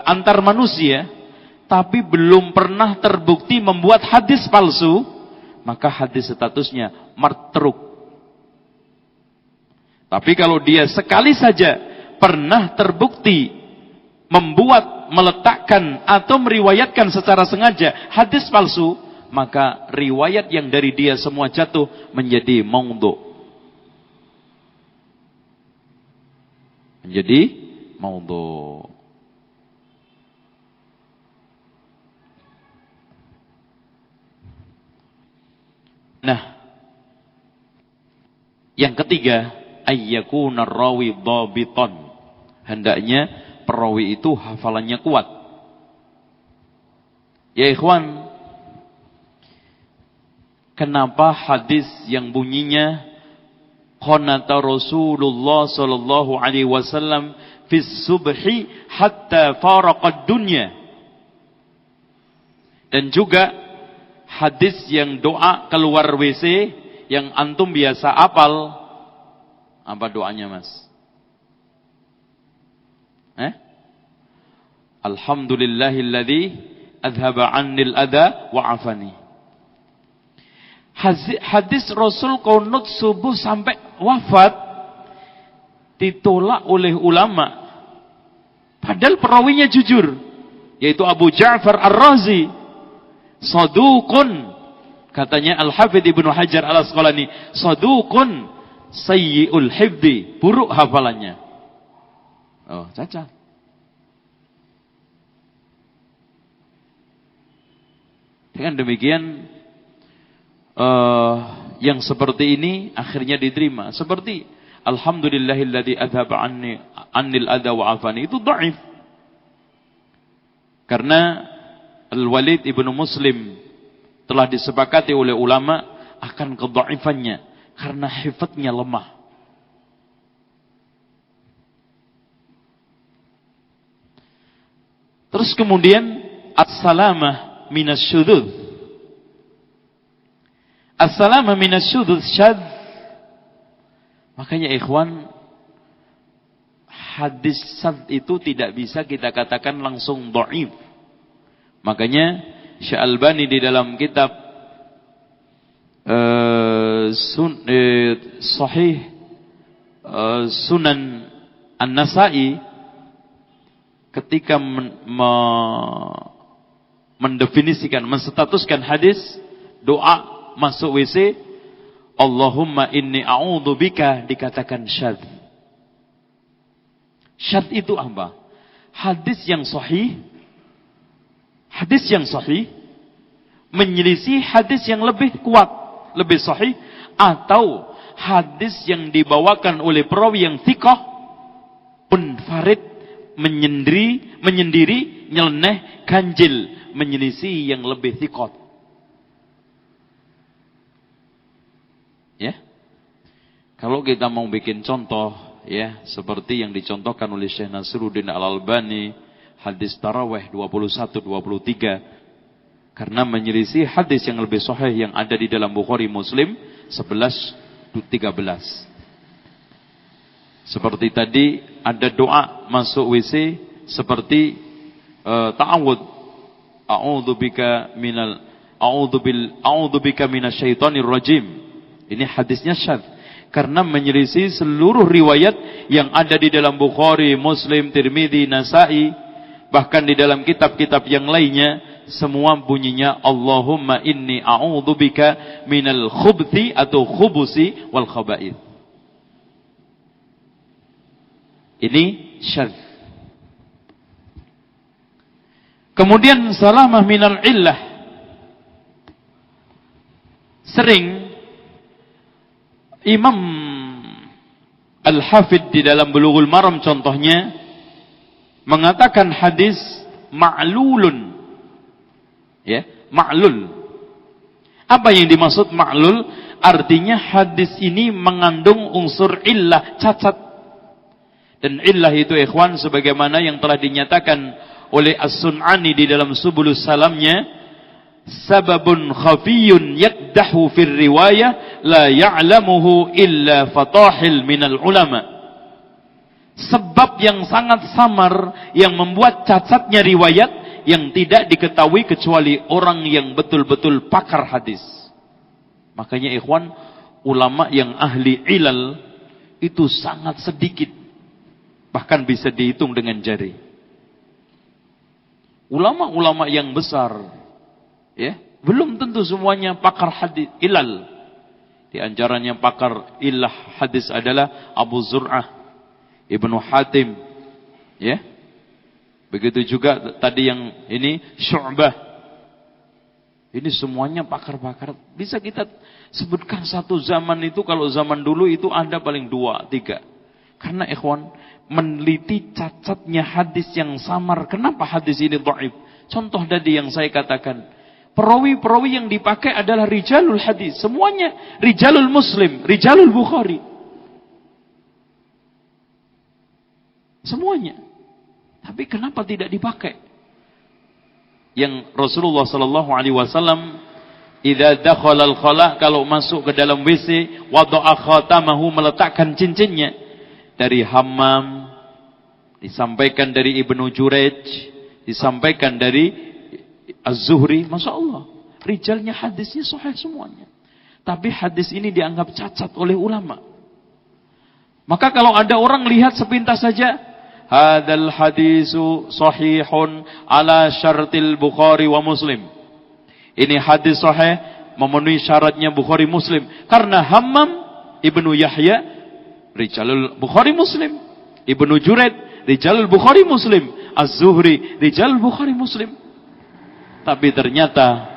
antar manusia, tapi belum pernah terbukti membuat hadis palsu, maka hadis statusnya martruk. Tapi kalau dia sekali saja pernah terbukti membuat, meletakkan atau meriwayatkan secara sengaja hadis palsu, maka riwayat yang dari dia semua jatuh menjadi maudhu. Menjadi maudhu. Nah, yang ketiga, ayyakuna rawi dhabitan. Hendaknya perawi itu hafalannya kuat. Ya ikhwan, kenapa hadis yang bunyinya qanata Rasulullah sallallahu alaihi wasallam fi subhi hatta faraqad dunya, dan juga hadis yang doa keluar WC yang antum biasa apal, apa doanya Mas? Alhamdulillahilladzi adhaba 'annil adha wa 'afani. Hadis Rasul qunut subuh sampai wafat ditolak oleh ulama. Padahal perawinya jujur, yaitu Abu Ja'far Ar-Razi. Saduqun, katanya Al-Hafidz Ibnu Hajar Al-Asqalani, saduqun sayyi'ul hifdzi, buruk hafalannya. Oh, cacat. Dengan demikian yang seperti ini akhirnya diterima. Seperti Alhamdulillahilladzi adhaba 'annil adha wa 'afani, itu dhaif. Karena Al-Walid ibnu Muslim telah disepakati oleh ulama akan kedhaifannya karena hifadznya lemah. Terus kemudian as-salamah minasyudzuz. As-salamah minasyudzuz syadz. Makanya ikhwan, hadis syadz itu tidak bisa kita katakan langsung dhaif. Makanya Syekh Albani di dalam kitab Sahih Sunan An-Nasa'i ketika mendefinisikan, menstatuskan hadis doa masuk WC, Allahumma inni a'udzubika, dikatakan syadz. Syadz itu apa? Hadis yang sahih menyelisih hadis yang lebih kuat, lebih sahih, atau hadis yang dibawakan oleh perawi yang thiqah, munfarid, menyendiri, nyeleneh, ganjil, menyelisih yang lebih thiqat. Ya. Kalau kita mau bikin contoh, ya, seperti yang dicontohkan oleh Syekh Nasruddin Al-Albani, hadis tarawih 21-23, karena menyelisih hadis yang lebih sahih yang ada di dalam Bukhari Muslim 11-13. Seperti tadi ada doa masuk WC seperti ta'awud, a'udzubika minasyaitonir rajim. Ini hadisnya syadz karena menyelisih seluruh riwayat yang ada di dalam Bukhari, Muslim, Tirmidzi, Nasa'i, bahkan di dalam kitab-kitab yang lainnya, semua bunyinya Allahumma inni a'udzubika minal khubthi atau khubusi wal khaba'ith. Ini syadz. Kemudian salamah minal illah. Sering Imam Al-Hafidz di dalam Bulughul Maram contohnya mengatakan hadis ma'lulun. Ya, ma'lul. Apa yang dimaksud ma'lul? Artinya hadis ini mengandung unsur illah, cacat. Dan illah itu ikhwan sebagaimana yang telah dinyatakan oleh As-Sun'ani di dalam Subulus Salamnya, sababun khafiyun yakdahu fir riwayah la ya'lamuhu illa fatahil minal ulama. Sebab yang sangat samar yang membuat cacatnya riwayat yang tidak diketahui kecuali orang yang betul-betul pakar hadis. Makanya ikhwan, ulama yang ahli ilal itu sangat sedikit, bahkan bisa dihitung dengan jari. Ulama-ulama yang besar, ya, belum tentu semuanya pakar hadis ilal. Di antaranya pakar ilah hadis adalah Abu Zur'ah, Ibnu Hatim, ya. Begitu juga tadi yang ini Syu'bah. Ini semuanya pakar-pakar. Bisa kita sebutkan satu zaman itu, kalau zaman dulu itu ada paling 2-3. Karena ikhwan meneliti cacatnya hadis yang samar. Kenapa hadis ini dhaif? Contoh tadi yang saya katakan, perawi-perawi yang dipakai adalah rijalul hadis, semuanya rijalul Muslim, rijalul Bukhari. Semuanya. Tapi kenapa tidak dipakai? Yang Rasulullah sallallahu alaihi wasallam Idza dakhala al-khala, kalau masuk ke dalam WC, wada'a khatamahu, meletakkan cincinnya. Dari Hammam, disampaikan dari Ibnu Jurayj, disampaikan dari Az-Zuhri. Masya Allah, rijalnya hadisnya sahih semuanya. Tapi hadis ini dianggap cacat oleh ulama. Maka kalau ada orang lihat sepintas saja, hadzal hadisu sahihun ala syartil Bukhari wa Muslim. Ini hadis sahih, memenuhi syaratnya Bukhari Muslim. Karena Hammam Ibnu Yahya rijalul Bukhari Muslim, Ibnu Jurayd rijalul Bukhari Muslim, Az-Zuhri rijalul Bukhari Muslim. Tapi ternyata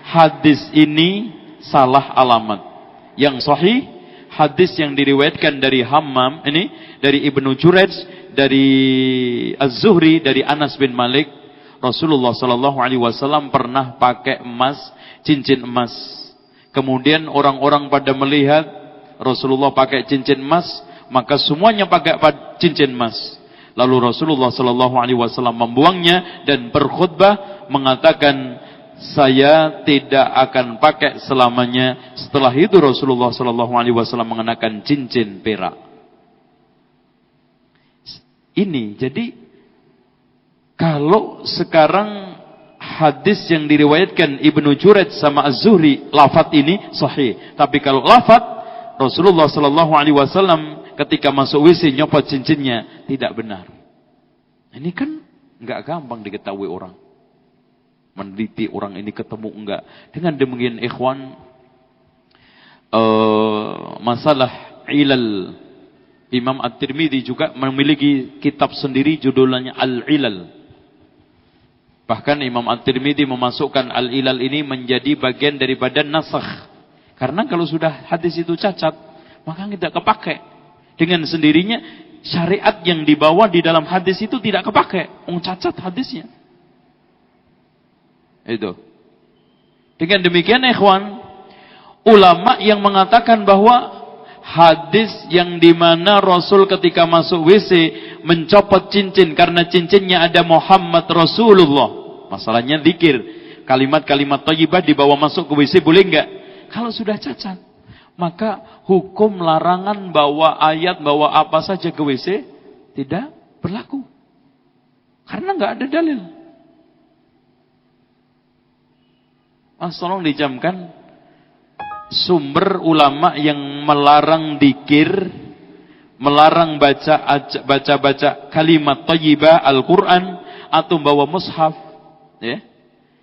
hadis ini salah alamat. Yang sahih hadis yang diriwayatkan dari Hammam ini, dari Ibnu Jurayd, dari Az-Zuhri, dari Anas bin Malik, Rasulullah sallallahu alaihi wasallam pernah pakai emas, cincin emas. Kemudian orang-orang pada melihat Rasulullah pakai cincin emas, maka semuanya pakai cincin emas. Lalu Rasulullah sallallahu alaihi wasallam membuangnya dan berkhutbah mengatakan, saya tidak akan pakai selamanya. Setelah itu Rasulullah sallallahu alaihi wasallam mengenakan cincin perak. Ini jadi kalau sekarang hadis yang diriwayatkan Ibnu Jurayj sama Az-Zuhri, lafaz ini sahih. Tapi kalau lafaz Rasulullah sallallahu alaihi wasallam ketika masuk WC nyopot cincinnya, tidak benar. Ini kan enggak gampang diketahui orang. Meneliti orang ini ketemu enggak. Dengan demikian ikhwan, masalah ilal, Imam At-Tirmidzi juga memiliki kitab sendiri judulnya Al-Ilal. Bahkan Imam At-Tirmidzi memasukkan Al-Ilal ini menjadi bagian daripada nasakh. Karena kalau sudah hadis itu cacat, maka tidak kepakai. Dengan sendirinya syariat yang dibawa di dalam hadis itu tidak kepakai. Cacat hadisnya. Itu. Dengan demikian ikhwan, ulama yang mengatakan bahwa hadis yang dimana Rasul ketika masuk WC mencopot cincin karena cincinnya ada Muhammad Rasulullah. Masalahnya zikir, kalimat-kalimat thayyibah dibawa masuk ke WC boleh enggak? Kalau sudah cacat, maka hukum larangan bawa ayat, bawa apa saja ke WC tidak berlaku. Karena enggak ada dalil. Mas, tolong dijamkan sumber ulama yang melarang zikir, melarang baca kalimat thayyibah Al-Qur'an atau bawa mushaf, ya.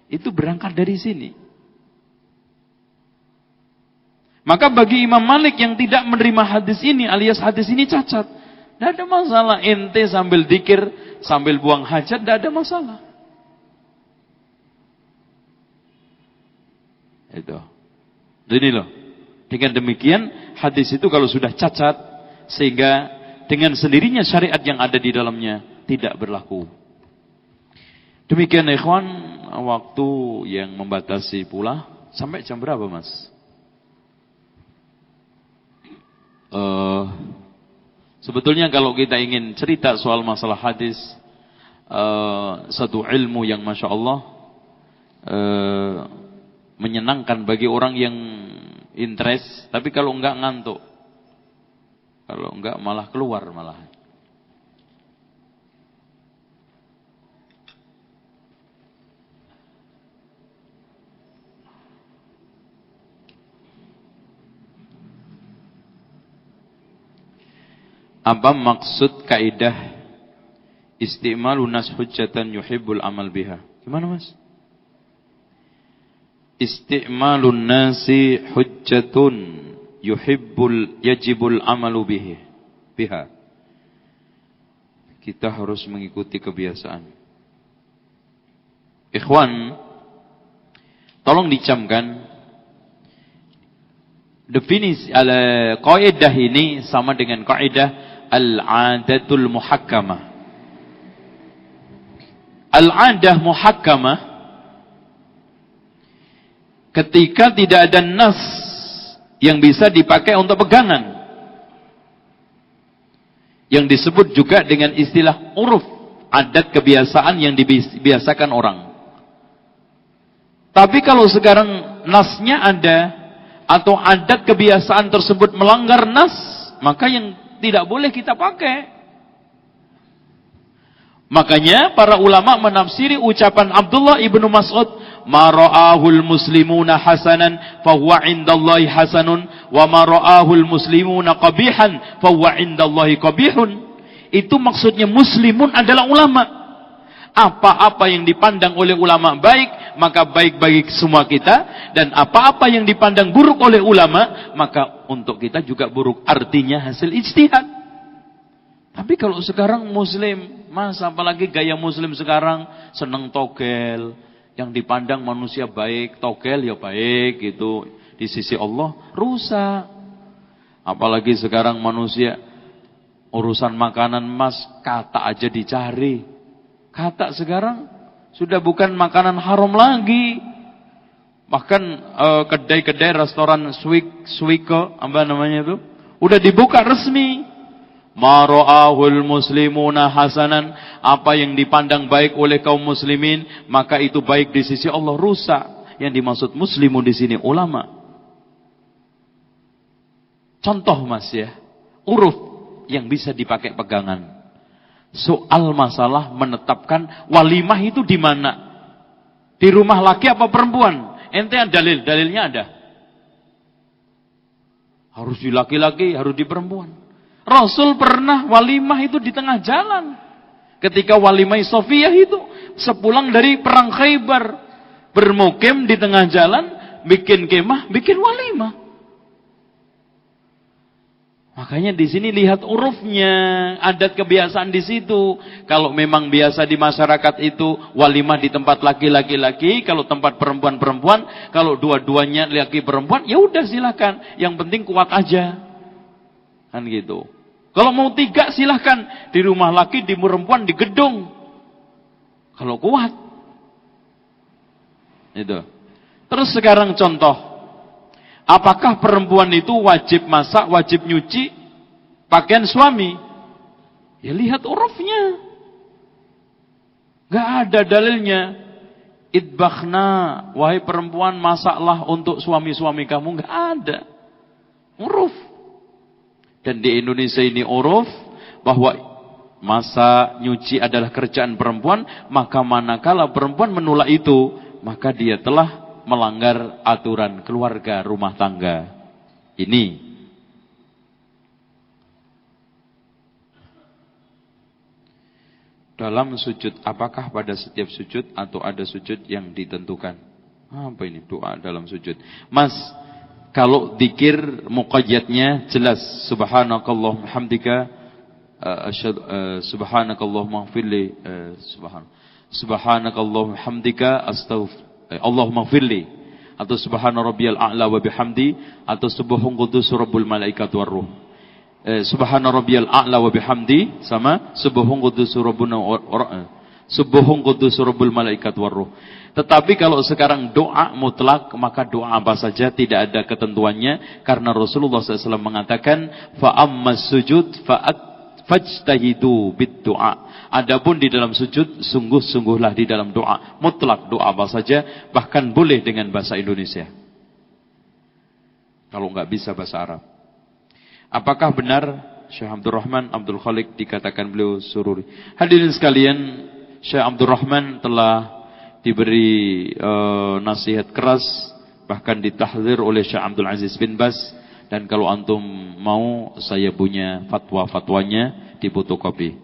Itu berangkat dari sini. Maka bagi Imam Malik yang tidak menerima hadis ini alias hadis ini cacat, tidak ada masalah. Ente sambil zikir, sambil buang hajat, tidak ada masalah. Itu. Ini loh. Dengan demikian hadis itu kalau sudah cacat, sehingga dengan sendirinya syariat yang ada di dalamnya tidak berlaku. Demikian ikhwan, waktu yang membatasi pula. Sampai jam berapa mas? Sebetulnya kalau kita ingin cerita soal masalah hadis, satu ilmu yang Masya Allah menyenangkan bagi orang yang interest, tapi kalau enggak ngantuk, kalau enggak malah keluar malah. Apa maksud kaidah isti'malun nas hujjatan yuhibbul amal biha? Gimana mas? Isti'malun nasi hujjatun yajibul amalu biha. Kita harus mengikuti kebiasaan. Ikhwan, tolong dicamkan definisi kaidah ini sama dengan kaidah al-'adatul muhakkamah. Al-'adah muhakkamah ketika tidak ada nas yang bisa dipakai untuk pegangan, yang disebut juga dengan istilah uruf, adat kebiasaan yang dibiasakan orang. Tapi kalau sekarang nasnya ada, atau adat kebiasaan tersebut melanggar nas, maka yang tidak boleh kita pakai. Makanya para ulama menafsiri ucapan Abdullah ibnu Mas'ud, "Ma ra'ahul muslimuna hasanan fahuwa indallahi hasanun, wa ma ra'ahul muslimuna qabihan fahuwa indallahi qabihun." Itu maksudnya muslimun adalah ulama. Apa-apa yang dipandang oleh ulama baik, maka baik bagi semua kita. Dan apa-apa yang dipandang buruk oleh ulama, maka untuk kita juga buruk. Artinya hasil ijtihad. Tapi kalau sekarang muslim, mas apalagi gaya muslim sekarang, seneng togel. Yang dipandang manusia baik, togel ya baik gitu. Di sisi Allah, rusak. Apalagi sekarang manusia, urusan makanan mas, kata aja dicari. Kata sekarang sudah bukan makanan haram lagi. Bahkan kedai-kedai restoran Swike, apa namanya itu, udah dibuka resmi. Ma ra'ahul muslimuna hasanan, apa yang dipandang baik oleh kaum muslimin, maka itu baik di sisi Allah. Rusak. Yang dimaksud muslimun di sini ulama. Contoh mas ya, uruf yang bisa dipakai pegangan. Soal masalah menetapkan walimah itu di mana? Di rumah laki apa perempuan? Ente dalilnya ada. Harus di laki-laki, harus di perempuan. Rasul pernah walimah itu di tengah jalan. Ketika walimah Sofiyah itu sepulang dari perang Khaybar, bermukim di tengah jalan, bikin kemah, bikin walimah. Makanya di sini lihat urufnya, adat kebiasaan di situ. Kalau memang biasa di masyarakat itu walimah di tempat laki-laki, kalau tempat perempuan-perempuan, kalau dua-duanya laki perempuan, ya udah silakan. Yang penting kuat aja, kan gitu. Kalau mau 3 silakan, di rumah laki, di perempuan, di gedung. Kalau kuat, itu. Terus sekarang contoh. Apakah perempuan itu wajib masak, wajib nyuci pakaian suami? Ya lihat urufnya. Gak ada dalilnya. Idbakhna, wahai perempuan masaklah untuk suami-suami kamu. Gak ada. Uruf. Dan di Indonesia ini uruf bahwa masak, nyuci adalah kerjaan perempuan. Maka manakala perempuan menolak itu, maka dia telah melanggar aturan keluarga rumah tangga. Ini dalam sujud, apakah pada setiap sujud atau ada sujud yang ditentukan? Apa ini doa dalam sujud? Mas, kalau dzikir muqayyadnya jelas, subhanakallahumma hamdika subhanakallahumma ighfirli subhanakallahumma hamdika astaghfir Allahumma firli, atau subhana rabbiyal a'la wa bihamdi, atau subhun qudus rabbul malaikat war ruh. Subhana rabbiyal a'la wa bihamdi sama subhun qudus rabbuna subhun qudus rabbul malaikat war ruh. Tetapi kalau sekarang doa mutlak, maka doa apa saja tidak ada ketentuannya, karena Rasulullah SAW mengatakan fa ammas sujud fajtahidu bid doa. Adapun di dalam sujud, sungguh-sungguhlah di dalam doa. Mutlak doa apa saja, bahkan boleh dengan bahasa Indonesia. Kalau enggak bisa bahasa Arab. Apakah benar Syekh Abdul Rahman Abdul Khaliq dikatakan beliau sururi? Hadirin sekalian, Syekh Abdul Rahman telah diberi nasihat keras, bahkan ditahdzir oleh Syekh Abdul Aziz bin Baz. Dan kalau antum mau, saya punya fatwa-fatwanya di fotokopi.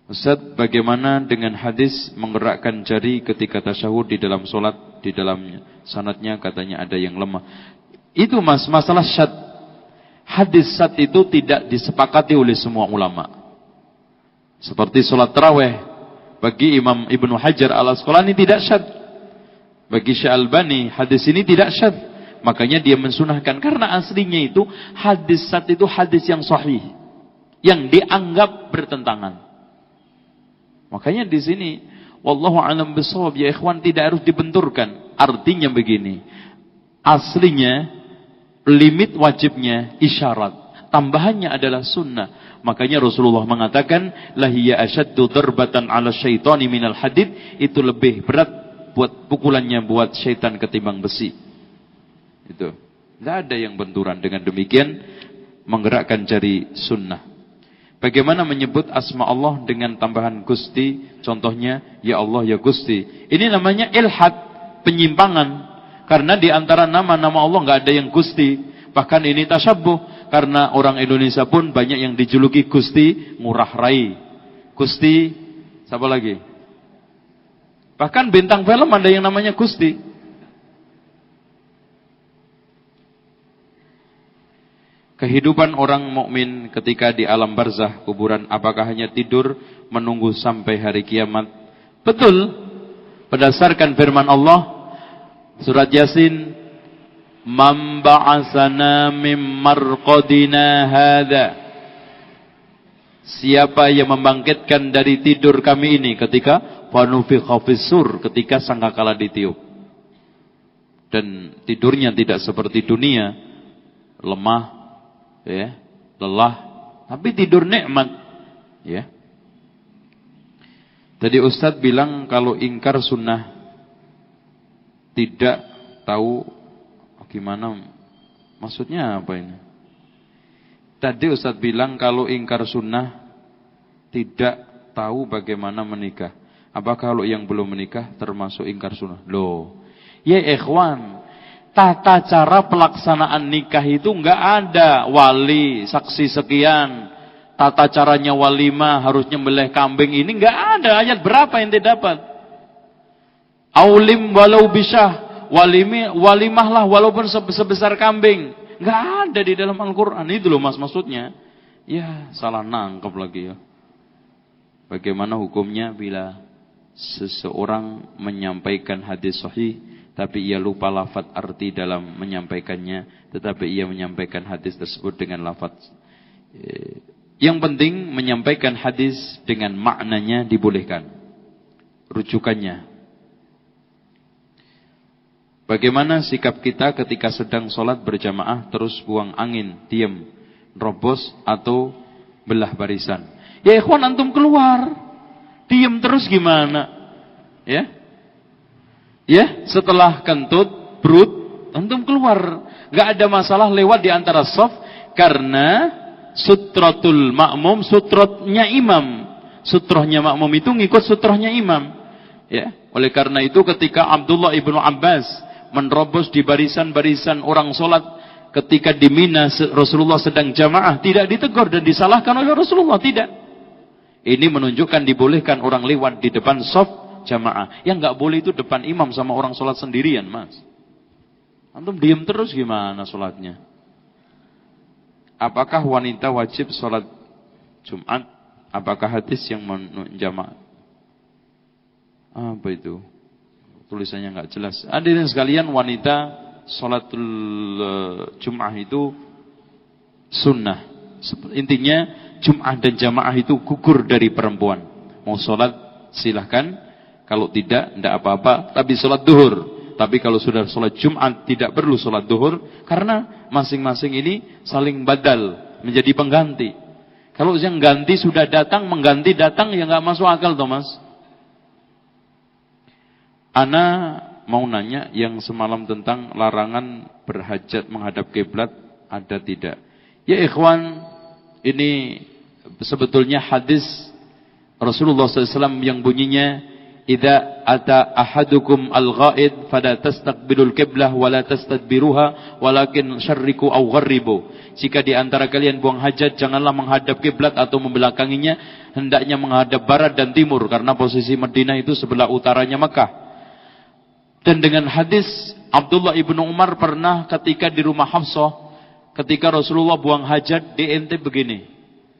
Ustaz, bagaimana dengan hadis menggerakkan jari ketika tasyahud di dalam solat? Di dalam sanadnya katanya ada yang lemah. Itu mas, masalah syad. Hadis syad itu tidak disepakati oleh semua ulama. Seperti solat tarawih, bagi Imam Ibnu Hajar al-Asqalani tidak syad. Bagi Syekh Albani, hadis ini tidak syad. Makanya dia mensunahkan, karena aslinya itu hadis syad itu hadis yang sahih, yang dianggap bertentangan. Makanya di sini wallahu a'lam bishawab ya ikhwan, tidak harus dibenturkan. Artinya begini, aslinya limit wajibnya isyarat, tambahannya adalah sunnah. Makanya Rasulullah mengatakan lahiya asyaddu darbatan 'ala syaitani minal hadid, itu lebih berat buat pukulannya buat syaitan ketimbang besi. Itu. Tidak ada yang benturan. Dengan demikian menggerakkan jari sunnah. Bagaimana menyebut asma Allah dengan tambahan Gusti? Contohnya, ya Allah, ya Gusti. Ini namanya ilhad, penyimpangan. Karena di antara nama-nama Allah nggak ada yang Gusti. Bahkan ini tasyabbuh. Karena orang Indonesia pun banyak yang dijuluki Gusti Ngurah Rai. Gusti, siapa lagi? Bahkan bintang film ada yang namanya Gusti. Kehidupan orang mukmin ketika di alam barzah kuburan, apakah hanya tidur menunggu sampai hari kiamat? Betul. Berdasarkan firman Allah surat Yasin, "Man ba'asana mim marqadina hadza." Siapa yang membangkitkan dari tidur kami ini ketika fanufikha fis-sur, ketika sangkakala ditiup. Dan tidurnya tidak seperti dunia, lemah, ya, lelah, tapi tidur nikmat, ya. Tadi Ustadz bilang kalau ingkar sunnah tidak tahu gimana, maksudnya apa ini? Tadi Ustadz bilang kalau ingkar sunnah tidak tahu bagaimana menikah. Apakah kalau yang belum menikah termasuk ingkar sunnah? Loh, ya ikhwan, tata cara pelaksanaan nikah itu enggak ada wali, saksi sekian, tata caranya walimah, harus nyembelih kambing, ini enggak ada. Ayat berapa yang dapat? Aulim walau bisyah, walimah lah walaupun sebesar kambing. Enggak ada di dalam Al-Quran. Itu loh mas maksudnya. Ya salah nangkep lagi ya. Bagaimana hukumnya bila seseorang menyampaikan hadis sahih tapi ia lupa lafaz arti dalam menyampaikannya, tetapi ia menyampaikan hadis tersebut dengan lafaz. Yang penting menyampaikan hadis dengan maknanya dibolehkan. Rujukannya. Bagaimana sikap kita ketika sedang sholat berjamaah terus buang angin, diam, robos atau belah barisan? Ya ikhwan, antum keluar. Diam terus gimana? Ya? Ya, setelah kentut, brut, antum keluar. Gak ada masalah lewat di antara shaf karena sutratul makmum, sutrotnya imam. Sutrohnya makmum itu ngikut sutrohnya imam. Ya, oleh karena itu ketika Abdullah ibnu Abbas menerobos di barisan-barisan orang sholat ketika di Mina Rasulullah sedang jamaah, tidak ditegur dan disalahkan oleh Rasulullah, tidak. Ini menunjukkan dibolehkan orang lewat di depan shaf jamaah. Yang nggak boleh itu depan imam sama orang sholat sendirian, mas. Antum diam terus gimana sholatnya? Apakah wanita wajib sholat Jumat? Apakah hadis yang menjamaah? Apa itu? Tulisannya nggak jelas. Hadirin sekalian, wanita sholatul Jum'ah itu sunnah. Intinya Jum'ah dan jamaah itu gugur dari perempuan. Mau sholat silahkan, kalau tidak apa-apa. Tapi sholat duhur. Tapi kalau sudah sholat Jumat tidak perlu sholat duhur, karena masing-masing ini saling badal, menjadi pengganti. Kalau yang ganti sudah datang, mengganti datang, ya nggak masuk akal, Thomas. Ana mau nanya yang semalam tentang larangan berhajat menghadap kiblat ada tidak? Ya ikhwan, ini sebetulnya hadis Rasulullah SAW yang bunyinya, "Idza ata ahadukum al-ghaid fala tastaqbilul qiblah wala tastadbiruha walakin syarriku aw gharribu." Jika di antara kalian buang hajat, janganlah menghadap kiblat atau membelakanginya, hendaknya menghadap barat dan timur, karena posisi Madinah itu sebelah utaranya Mekah. Dan dengan hadis Abdullah ibnu Umar pernah ketika di rumah Hafsah, ketika Rasulullah buang hajat, diintip begini.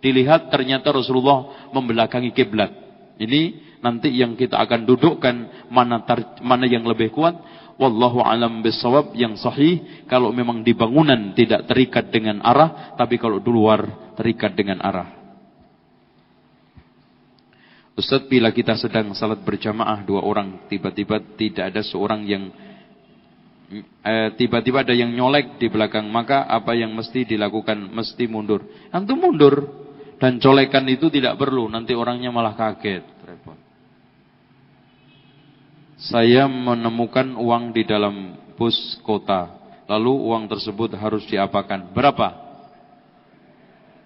Dilihat ternyata Rasulullah membelakangi kiblat. Ini nanti yang kita akan dudukkan mana yang lebih kuat. Wallahu alam bisawab. Yang sahih kalau memang di bangunan tidak terikat dengan arah, tapi kalau di luar terikat dengan arah. Ustaz, bila kita sedang salat berjamaah dua orang, tiba-tiba tidak ada seorang yang tiba-tiba ada yang nyolek di belakang, maka apa yang mesti dilakukan? Mesti mundur. Antum mundur, dan colekan itu tidak perlu, nanti orangnya malah kaget, repot. Saya menemukan uang di dalam bus kota. Lalu uang tersebut harus diapakan? Berapa?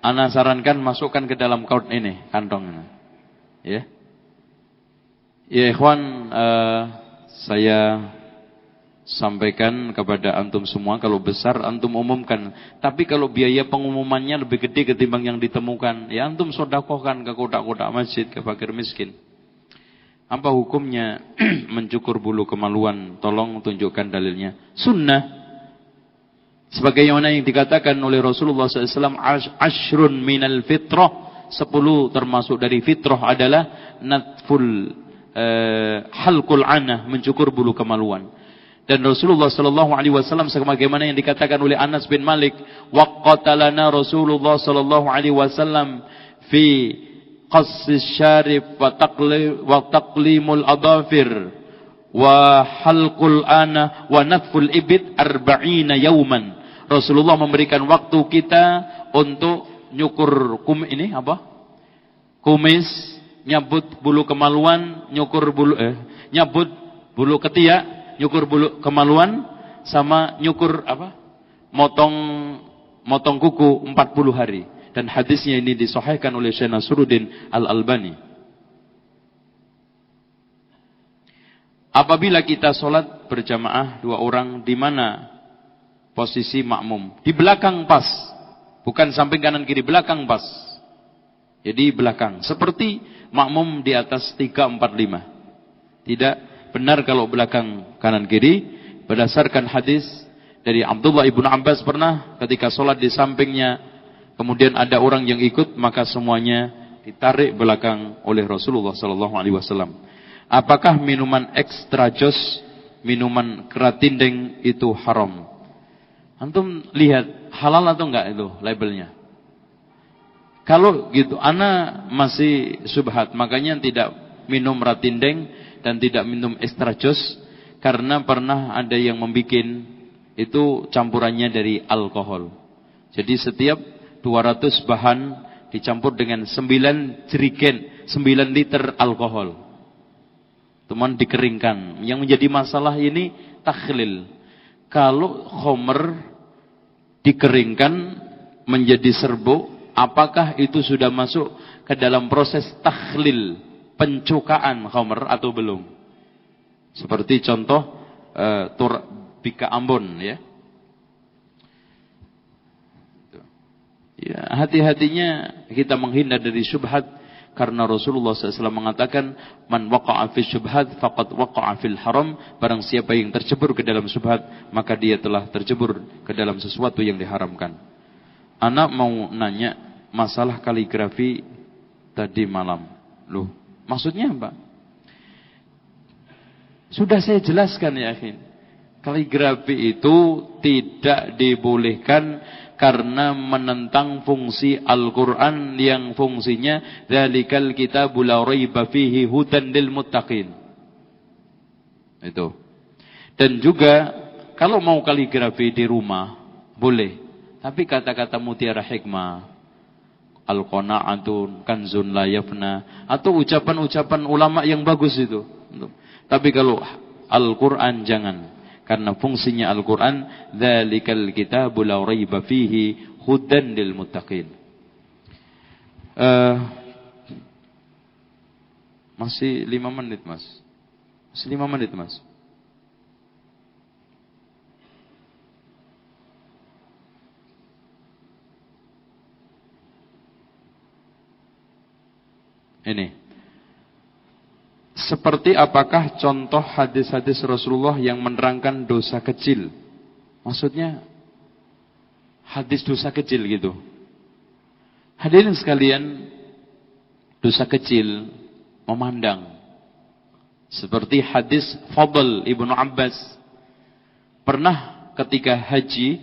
Ana sarankan masukkan ke dalam kantong ini. Ya. Ya ikhwan, saya sampaikan kepada antum semua, kalau besar antum umumkan. Tapi kalau biaya pengumumannya lebih gede ketimbang yang ditemukan, ya antum sedekahkan ke kotak-kotak masjid, ke fakir miskin. Apa hukumnya mencukur bulu kemaluan? Tolong tunjukkan dalilnya. Sunnah. Sebagaimana yang dikatakan oleh Rasulullah SAW, ashrun minal fitrah, 10 termasuk dari fitrah adalah natful halqul anah, mencukur bulu kemaluan. Dan Rasulullah SAW sebagaimana yang dikatakan oleh Anas bin Malik, waqatalana Rasulullah SAW fi qassis syarif wa taqlimul adafir wa halqul ana wa natful ibit 40 yauman. Rasulullah memberikan waktu kita untuk nyukur kumis, nyabut bulu kemaluan, nyabut bulu ketiak, nyukur bulu kemaluan, sama nyukur motong kuku 40 hari. Dan hadisnya ini disahihkan oleh Syekh Nasruddin Al-Albani. Apabila kita sholat berjamaah 2 orang, di mana posisi makmum? Di belakang pas, bukan samping kanan kiri, belakang pas. Jadi belakang, seperti makmum di atas 3, 4, 5. Tidak benar kalau belakang kanan kiri. Berdasarkan hadis dari Abdullah ibnu Abbas, pernah ketika sholat di sampingnya, kemudian ada orang yang ikut, maka semuanya ditarik belakang oleh Rasulullah SAW. Apakah minuman ekstra jos, minuman keratindeng itu haram? Antum lihat halal atau enggak itu labelnya. Kalau gitu, ana masih subhat, makanya tidak minum ratindeng dan tidak minum ekstra jos, karena pernah ada yang membikin itu campurannya dari alkohol. Jadi setiap 200 bahan dicampur dengan 9 jerigen, 9 liter alkohol. Teman dikeringkan. Yang menjadi masalah ini takhlil. Kalau khomer dikeringkan menjadi serbuk, apakah itu sudah masuk ke dalam proses takhlil, pencukaan khomer atau belum? Seperti contoh Bika Ambon, ya. Ya, hati-hatinya kita menghindar dari syubhat, karena Rasulullah SAW mengatakan, man waqa'a fi syubhat faqad waqa'a fil haram. Barang siapa yang tercebur ke dalam syubhat, maka dia telah tercebur ke dalam sesuatu yang diharamkan. Anak mau nanya masalah kaligrafi tadi malam. Loh, maksudnya apa? Sudah saya jelaskan ya akhi. Kaligrafi itu tidak dibolehkan karena menentang fungsi Al-Quran yang fungsinya dzalikal kitabul la raiba fihi hudan lil muttaqin. Itu. Dan juga kalau mau kaligrafi di rumah boleh, tapi kata-kata mutiara hikmah, al-qanaatun kanzun la yafna, atau ucapan-ucapan ulama yang bagus itu. Tapi kalau Al-Quran jangan. Karena fungsinya Al-Quran, dzalikal kitabul la raiba fihi hudan lil muttaqin. Masih 5 menit, Mas. Masih 5 menit, Mas. Ini. Seperti apakah contoh hadis-hadis Rasulullah yang menerangkan dosa kecil? Maksudnya hadis dosa kecil gitu. Hadirin sekalian, dosa kecil memandang. Seperti hadis Fadl ibnu Abbas. Pernah ketika haji,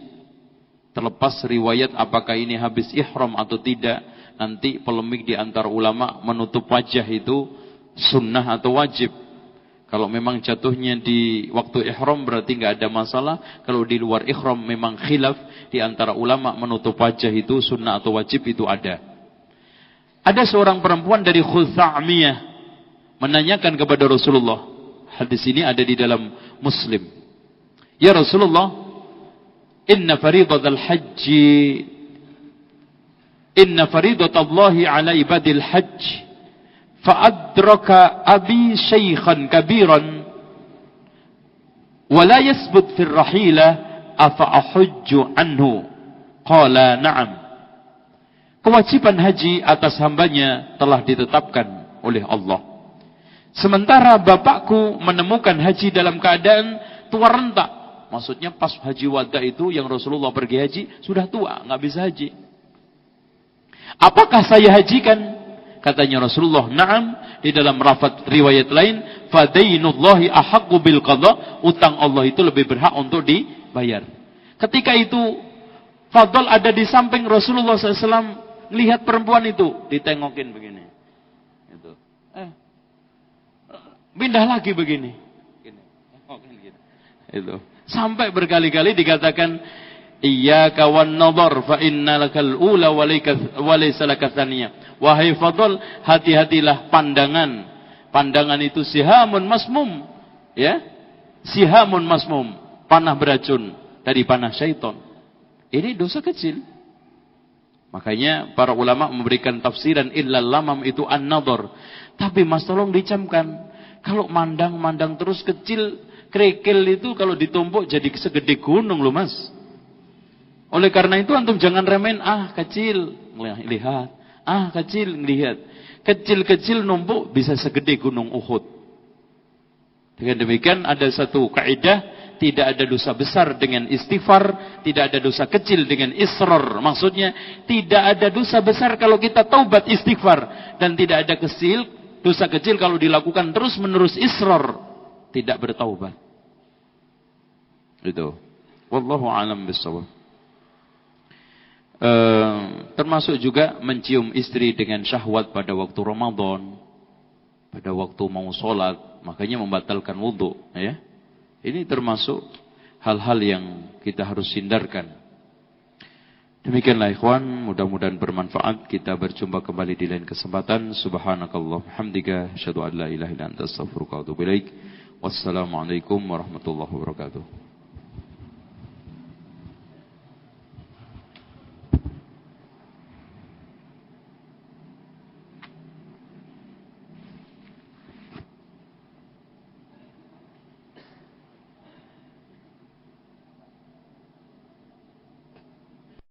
terlepas riwayat apakah ini habis ihram atau tidak, nanti polemik di antara ulama, menutup wajah itu sunnah atau wajib. Kalau memang jatuhnya di waktu ihram berarti enggak ada masalah. Kalau di luar ihram memang khilaf di antara ulama, menutup wajah itu sunnah atau wajib, itu ada. Ada seorang perempuan dari Khuza'miyah menanyakan kepada Rasulullah, Hadis ini ada di dalam Muslim. Ya Rasulullah, inna faridatallahi ala ibadil hajj fa'adraka abi shaykhan kabiran wa la yasbut fil rahila afa ahujju anhu qala na'am. Kewajiban haji atas hambanya telah ditetapkan oleh Allah. Sementara bapakku menemukan haji dalam keadaan tua renta. Maksudnya pas haji wada itu yang Rasulullah pergi haji sudah tua, nggak bisa haji. Apakah saya hajikan? Katanya Rasulullah, na'am. Di dalam riwayat lain, fadainullahi ahaqqu bil qada, utang Allah itu lebih berhak untuk dibayar. Ketika itu Fadl ada di samping Rasulullah SAW, lihat perempuan itu, ditengokin begini. Itu. Pindah lagi begini. Gini. Itu. Sampai berkali-kali dikatakan, iyyaka wan nadhar fa innalakal ula wa laysa laka tsaniyah. Wahai Fadl, hati-hatilah pandangan. Pandangan itu sihamun masmum, ya. Sihamun masmum, panah beracun dari panah syaitan. Ini dosa kecil. Makanya para ulama memberikan tafsiran illal lamam itu an-nadhar. Tapi Mas tolong dicamkan, kalau mandang-mandang terus kecil, kerikil itu kalau ditumpuk jadi segede gunung loh Mas. Oleh karena itu antum jangan remehin, kecil, lihat. Kecil, lihat. Kecil-kecil numpuk bisa segede gunung Uhud. Dengan demikian ada satu kaidah, tidak ada dosa besar dengan istighfar, tidak ada dosa kecil dengan israr. Maksudnya tidak ada dosa besar kalau kita taubat istighfar, dan tidak ada dosa kecil kalau dilakukan terus-menerus israr, tidak bertaubat. Itu. Wallahu a'lam bishawab. Termasuk juga mencium istri dengan syahwat pada waktu Ramadan, pada waktu mau sholat, makanya membatalkan wudhu, ya. Ini termasuk hal-hal yang kita harus hindarkan. Demikianlah ikhwan, mudah-mudahan bermanfaat. Kita berjumpa kembali di lain kesempatan. Subhanakallah hamdika asyhadu an la ilaha illa anta astaghfiruka wa atubu ilaik. Wassalamualaikum warahmatullahi wabarakatuh.